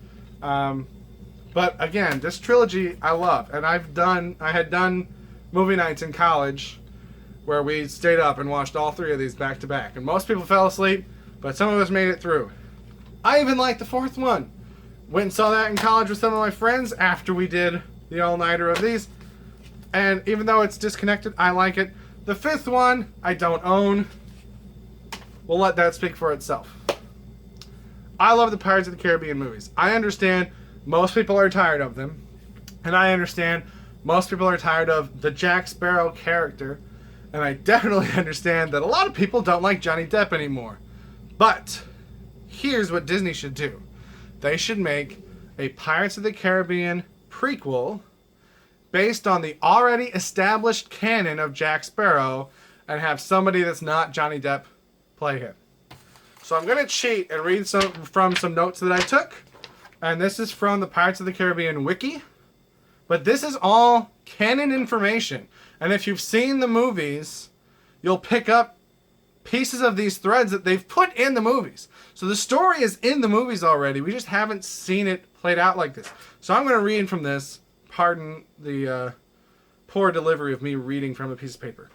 But again, this trilogy I love, and I had done movie nights in college where we stayed up and watched all 3 of these back to back, and most people fell asleep, but some of us made it through. I even liked the 4th one. Went and saw that in college with some of my friends after we did the all-nighter of these. And even though it's disconnected, I like it. The 5th one, I don't own. We'll let that speak for itself. I love the Pirates of the Caribbean movies. I understand most people are tired of them. And I understand most people are tired of the Jack Sparrow character. And I definitely understand that a lot of people don't like Johnny Depp anymore. But here's what Disney should do. They should make a Pirates of the Caribbean prequel based on the already established canon of Jack Sparrow and have somebody that's not Johnny Depp play him. So I'm going to cheat and read from some notes that I took. And this is from the Pirates of the Caribbean wiki. But this is all canon information. And if you've seen the movies, you'll pick up pieces of these threads that they've put in the movies. So the story is in the movies already. We just haven't seen it played out like this. So I'm going to read from this. Pardon the poor delivery of me reading from a piece of paper.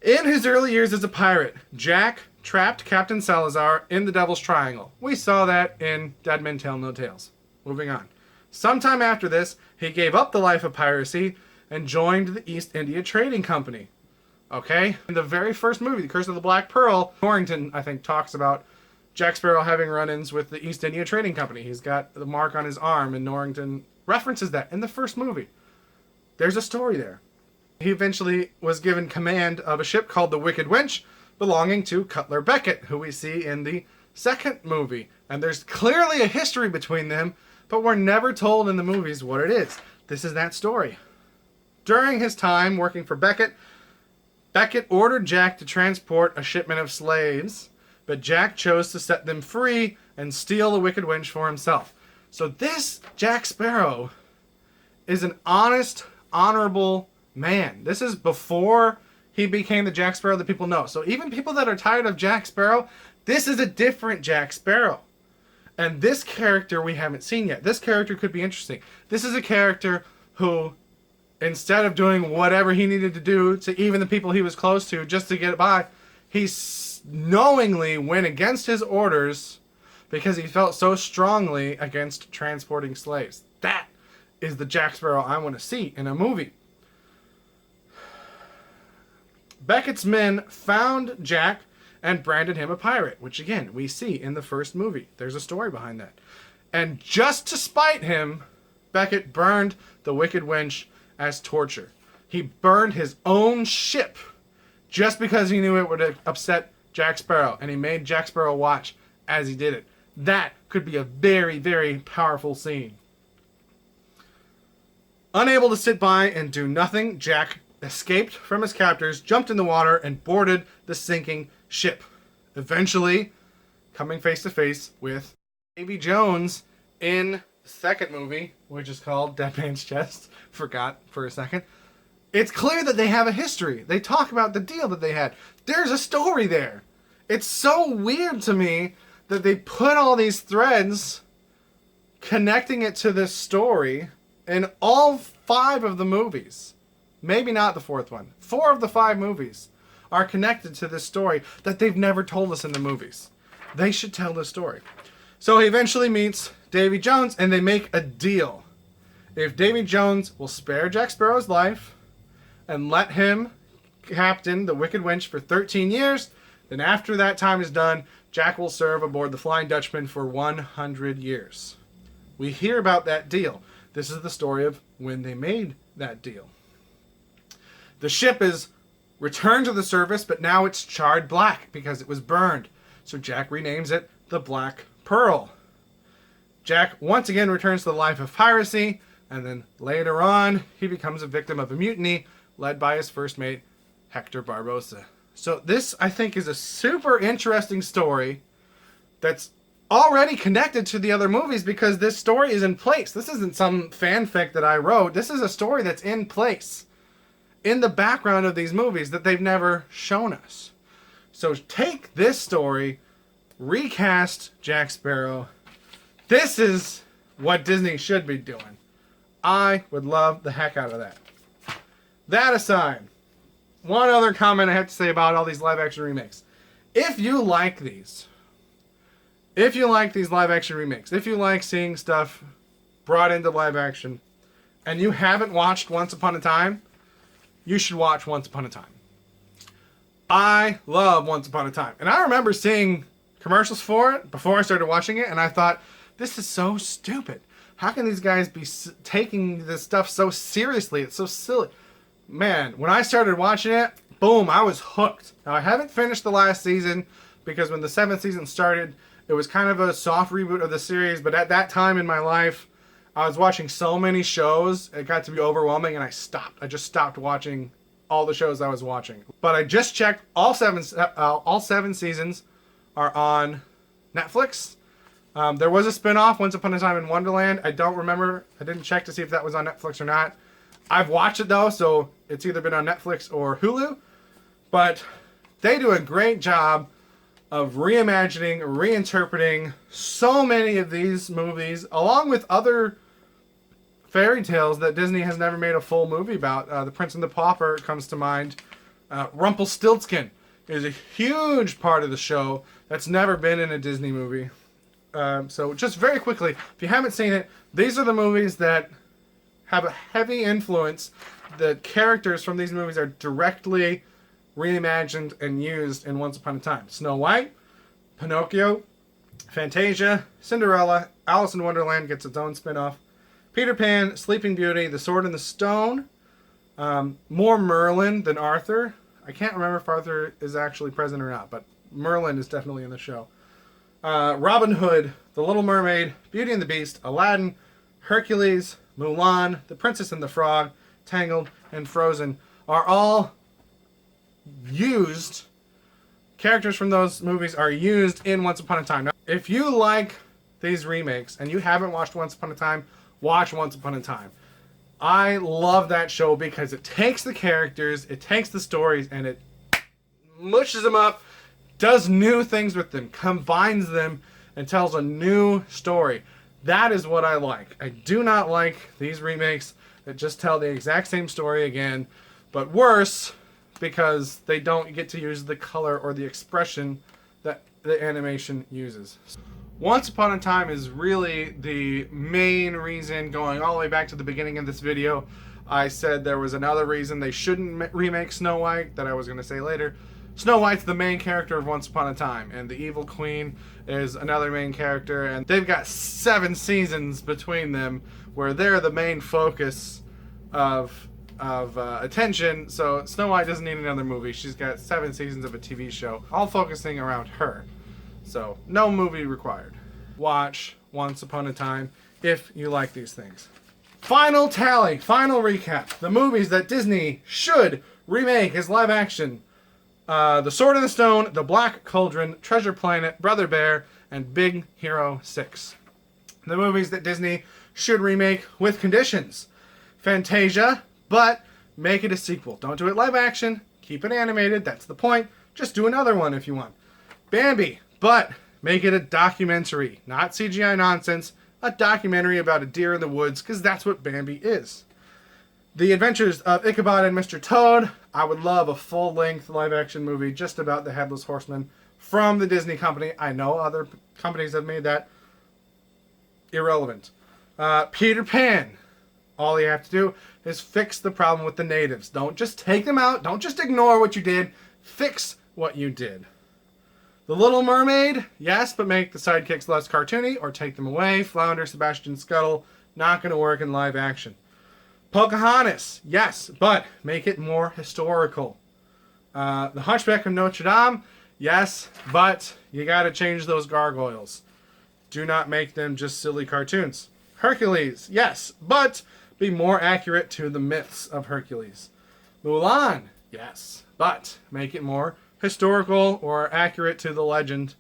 In his early years as a pirate, Jack trapped Captain Salazar in the Devil's Triangle. We saw that in Dead Men Tell No Tales. Moving on. Sometime after this, he gave up the life of piracy and joined the East India Trading Company. Okay? In the very first movie, The Curse of the Black Pearl, Norrington, I think, talks about Jack Sparrow having run-ins with the East India Trading Company. He's got the mark on his arm, and Norrington references that in the first movie. There's a story there. He eventually was given command of a ship called the Wicked Wench, belonging to Cutler Beckett, who we see in the second movie. And there's clearly a history between them, but we're never told in the movies what it is. This is that story. During his time working for Beckett, Beckett ordered Jack to transport a shipment of slaves, but Jack chose to set them free and steal the Wicked Wench for himself. So this Jack Sparrow is an honest, honorable man. This is before he became the Jack Sparrow that people know. So even people that are tired of Jack Sparrow, this is a different Jack Sparrow. And this character we haven't seen yet. This character could be interesting. This is a character who, instead of doing whatever he needed to do to even the people he was close to just to get by, he knowingly went against his orders because he felt so strongly against transporting slaves. That is the Jack Sparrow I want to see in a movie. Beckett's men found Jack and branded him a pirate, which again, we see in the first movie. There's a story behind that. And just to spite him, Beckett burned the Wicked Wench as torture. He burned his own ship just because he knew it would upset Jack Sparrow, and he made Jack Sparrow watch as he did it. That could be a very, very powerful scene. Unable to sit by and do nothing, Jack escaped from his captors, jumped in the water, and boarded the sinking ship. Eventually, coming face to face with Davy Jones in the second movie, which is called Dead Man's Chest. Forgot for a second. It's clear that they have a history. They talk about the deal that they had. There's a story there. It's so weird to me that they put all these threads connecting it to this story in all 5 of the movies. Maybe not the 4th one. 4 of the 5 movies are connected to this story that they've never told us in the movies. They should tell this story. So he eventually meets Davy Jones, and they make a deal. If Davy Jones will spare Jack Sparrow's life and let him captain the Wicked Wench for 13 years, then after that time is done, Jack will serve aboard the Flying Dutchman for 100 years. We hear about that deal. This is the story of when they made that deal. The ship is returned to the surface, but now it's charred black because it was burned. So Jack renames it the Black Pearl. Jack once again returns to the life of piracy, and then later on, he becomes a victim of a mutiny led by his first mate, Hector Barbossa. So this, I think, is a super interesting story that's already connected to the other movies because this story is in place. This isn't some fanfic that I wrote. This is a story that's in place in the background of these movies that they've never shown us. So take this story, recast Jack Sparrow. This is what Disney should be doing. I would love the heck out of that. That aside, one other comment I have to say about all these live action remakes. If you like these live action remakes, if you like seeing stuff brought into live action, and you haven't watched Once Upon a Time, you should watch Once Upon a Time. I love Once Upon a Time. And I remember seeing commercials for it before I started watching it, and I thought, this is so stupid. How can these guys be taking this stuff so seriously? It's so silly. Man, when I started watching it, boom, I was hooked. Now, I haven't finished the last season because when the 7th season started, it was kind of a soft reboot of the series, but at that time in my life, I was watching so many shows, it got to be overwhelming, and I stopped. I just stopped watching all the shows I was watching. But I just checked, all seven seasons are on Netflix. There was a spin-off, Once Upon a Time in Wonderland. I don't remember. I didn't check to see if that was on Netflix or not. I've watched it though, so it's either been on Netflix or Hulu. But they do a great job of reimagining, reinterpreting so many of these movies, along with other fairy tales that Disney has never made a full movie about. The Prince and the Pauper comes to mind. Rumpelstiltskin is a huge part of the show that's never been in a Disney movie. So just very quickly, if you haven't seen it, these are the movies that have a heavy influence. The characters from these movies are directly reimagined and used in Once Upon a Time. Snow White, Pinocchio, Fantasia, Cinderella, Alice in Wonderland gets its own spin-off, Peter Pan, Sleeping Beauty, The Sword and the Stone, more Merlin than Arthur. I can't remember if Arthur is actually present or not, but Merlin is definitely in the show. Robin Hood, The Little Mermaid, Beauty and the Beast, Aladdin, Hercules, Mulan, The Princess and the Frog, Tangled, and Frozen are all used. Characters from those movies are used in Once Upon a Time. Now, if you like these remakes and you haven't watched Once Upon a Time, watch Once Upon a Time. I love that show because it takes the characters, it takes the stories, and it mushes them up, does new things with them, combines them, and tells a new story. That is what I like. I do not like these remakes that just tell the exact same story again, but worse, because they don't get to use the color or the expression that the animation uses. Once Upon a Time is really the main reason, going all the way back to the beginning of this video. I said there was another reason they shouldn't remake Snow White that I was going to say later. Snow White's the main character of Once Upon a Time, and the Evil Queen is another main character, and they've got 7 seasons between them where they're the main focus of attention. So Snow White doesn't need another movie. She's got 7 seasons of a TV show, all focusing around her. So no movie required. Watch Once Upon a Time if you like these things. Final tally, final recap. The movies that Disney should remake as live action: The Sword and the Stone, The Black Cauldron, Treasure Planet, Brother Bear, and Big Hero 6. The movies that Disney should remake with conditions: Fantasia, but make it a sequel. Don't do it live action. Keep it animated. That's the point. Just do another one if you want. Bambi, but make it a documentary. Not CGI nonsense. A documentary about a deer in the woods, because that's what Bambi is. The Adventures of Ichabod and Mr. Toad. I would love a full-length live-action movie just about the Headless Horseman from the Disney company. I know other companies have made that. Irrelevant. Peter Pan. All you have to do is fix the problem with the natives. Don't just take them out. Don't just ignore what you did. Fix what you did. The Little Mermaid, yes, but make the sidekicks less cartoony or take them away. Flounder, Sebastian, Scuttle, not going to work in live action. Pocahontas, yes, but make it more historical. The Hunchback of Notre Dame, yes, but you got to change those gargoyles. Do not make them just silly cartoons. Hercules, yes, but be more accurate to the myths of Hercules. Mulan, yes, but make it more historical or accurate to the legend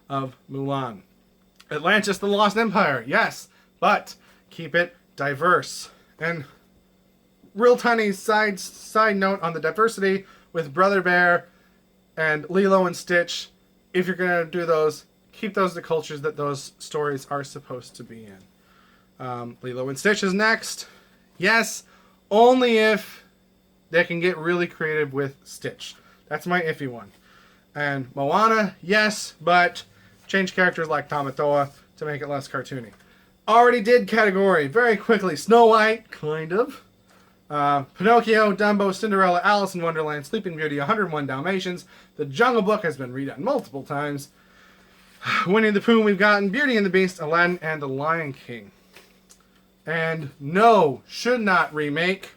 of Mulan. Atlantis, the Lost Empire, yes, but keep it diverse. And real tiny side note on the diversity with Brother Bear and Lilo and Stitch. If you're going to do those, keep those the cultures that those stories are supposed to be in. Lilo and Stitch is next. Yes, only if they can get really creative with Stitch. That's my iffy one. And Moana, yes, but change characters like Tamatoa to make it less cartoony. Already did category very quickly. Snow White, kind of. Pinocchio, Dumbo, Cinderella, Alice in Wonderland, Sleeping Beauty, 101 Dalmatians. The Jungle Book has been redone multiple times. Winnie the Pooh, we've gotten Beauty and the Beast, Aladdin, and The Lion King. And no, should not remake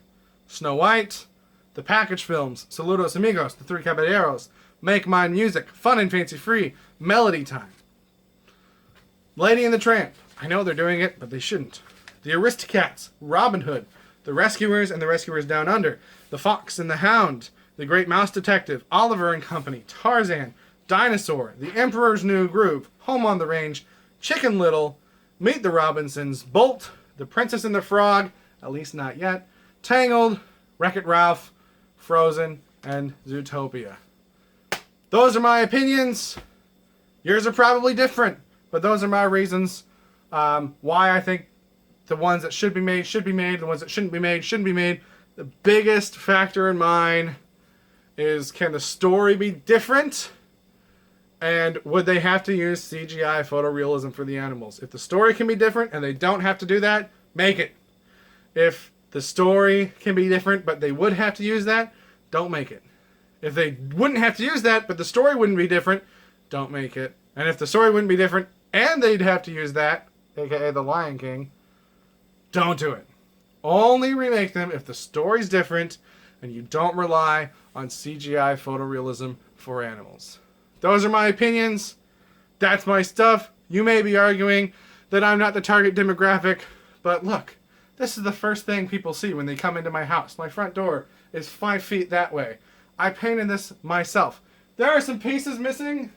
Snow White, the package films, Saludos Amigos, The Three Caballeros, Make Mine Music, Fun and Fancy Free, Melody Time. Lady and the Tramp. I know they're doing it, but they shouldn't. The Aristocats, Robin Hood, The The Rescuers and The Rescuers Down Under, The Fox and the Hound, The Great Mouse Detective, Oliver and Company, Tarzan, Dinosaur, The Emperor's New Groove, Home on the Range, Chicken Little, Meet the Robinsons, Bolt, The Princess and the Frog, at least not yet, Tangled, Wreck-It Ralph, Frozen, and Zootopia. Those are my opinions. Yours are probably different, but those are my reasons why I think the ones that should be made, the ones that shouldn't be made, shouldn't be made. The biggest factor in mine is, can the story be different? And would they have to use CGI photorealism for the animals? If the story can be different and they don't have to do that, make it. If the story can be different but they would have to use that, don't make it. If they wouldn't have to use that but the story wouldn't be different, don't make it. And if the story wouldn't be different and they'd have to use that, aka The Lion King, don't do it. Only remake them if the story's different and you don't rely on CGI photorealism for animals. Those are my opinions. That's my stuff. You may be arguing that I'm not the target demographic, but look, this is the first thing people see when they come into my house. My front door is 5 feet that way. I painted this myself. There are some pieces missing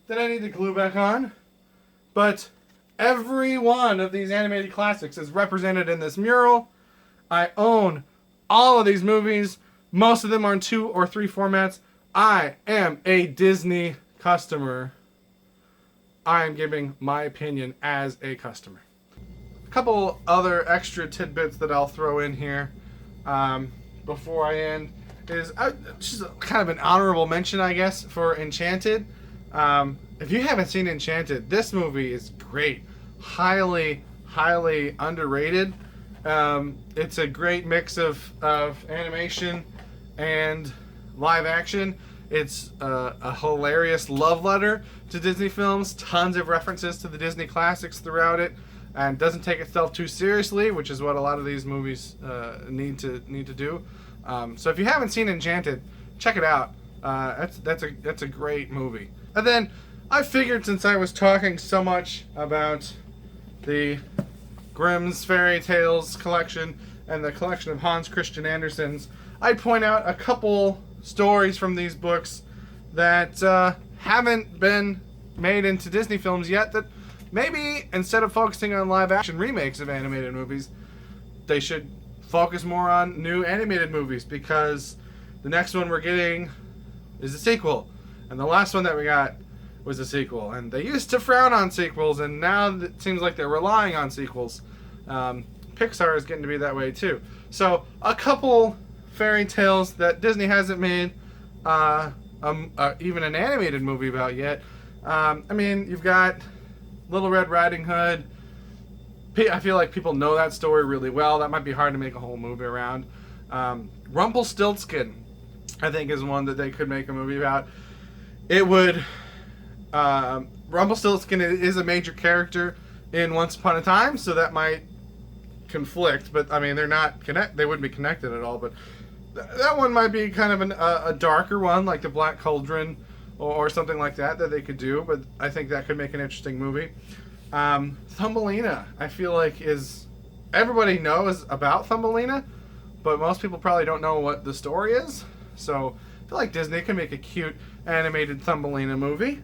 that I need to glue back on, but every one of these animated classics is represented in this mural. I own all of these movies. Most of them are in 2 or 3 formats. I am a Disney customer. I am giving my opinion as a customer. A couple other extra tidbits that I'll throw in here before I end is just kind of an honorable mention, I guess, for Enchanted. If you haven't seen Enchanted, this movie is great. Highly, highly underrated. It's a great mix of animation and live action. It's a hilarious love letter to Disney films. Tons of references to the Disney classics throughout it, and doesn't take itself too seriously, which is what a lot of these movies need to do. So if you haven't seen Enchanted, check it out. That's a great movie. And then I figured, since I was talking so much about the Grimm's Fairy Tales collection and the collection of Hans Christian Andersen's, I'd point out a couple stories from these books that haven't been made into Disney films yet, that maybe instead of focusing on live action remakes of animated movies, they should focus more on new animated movies, because the next one we're getting is a sequel, and the last one that we got was a sequel, and they used to frown on sequels, and now it seems like they're relying on sequels. Pixar is getting to be that way too. So a couple fairy tales that Disney hasn't made even an animated movie about yet. I mean, you've got Little Red Riding Hood. I feel like people know that story really well. That might be hard to make a whole movie around. Rumpelstiltskin, I think, is one that they could make a movie about. It would... Rumpelstiltskin is a major character in Once Upon a Time, so that might conflict, but I mean, they're not they wouldn't be connected at all, but that one might be kind of a darker one, like The Black Cauldron or something like that they could do, but I think that could make an interesting movie. Thumbelina, I feel like everybody knows about Thumbelina, but most people probably don't know what the story is, so I feel like Disney can make a cute animated Thumbelina movie.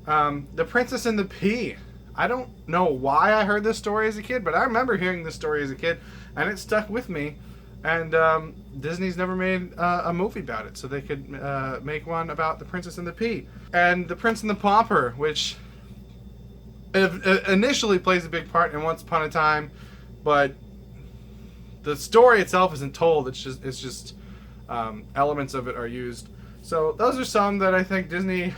The Princess and the Pea. I don't know why I heard this story as a kid, but I remember hearing this story as a kid, and it stuck with me. And Disney's never made a movie about it, so they could make one about The Princess and the Pea. And The Prince and the Pauper, which initially plays a big part in Once Upon a Time, but the story itself isn't told. It's just elements of it are used. So those are some that I think Disney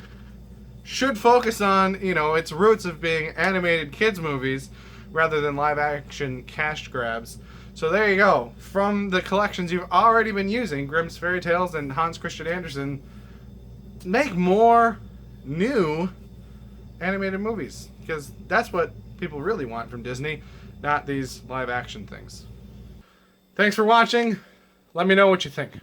should focus on, its roots of being animated kids movies rather than live action cash grabs. So there you go. From the collections you've already been using, Grimm's Fairy Tales and Hans Christian Andersen, make more new animated movies, because that's what people really want from Disney, not these live action things. Thanks for watching. Let me know what you think.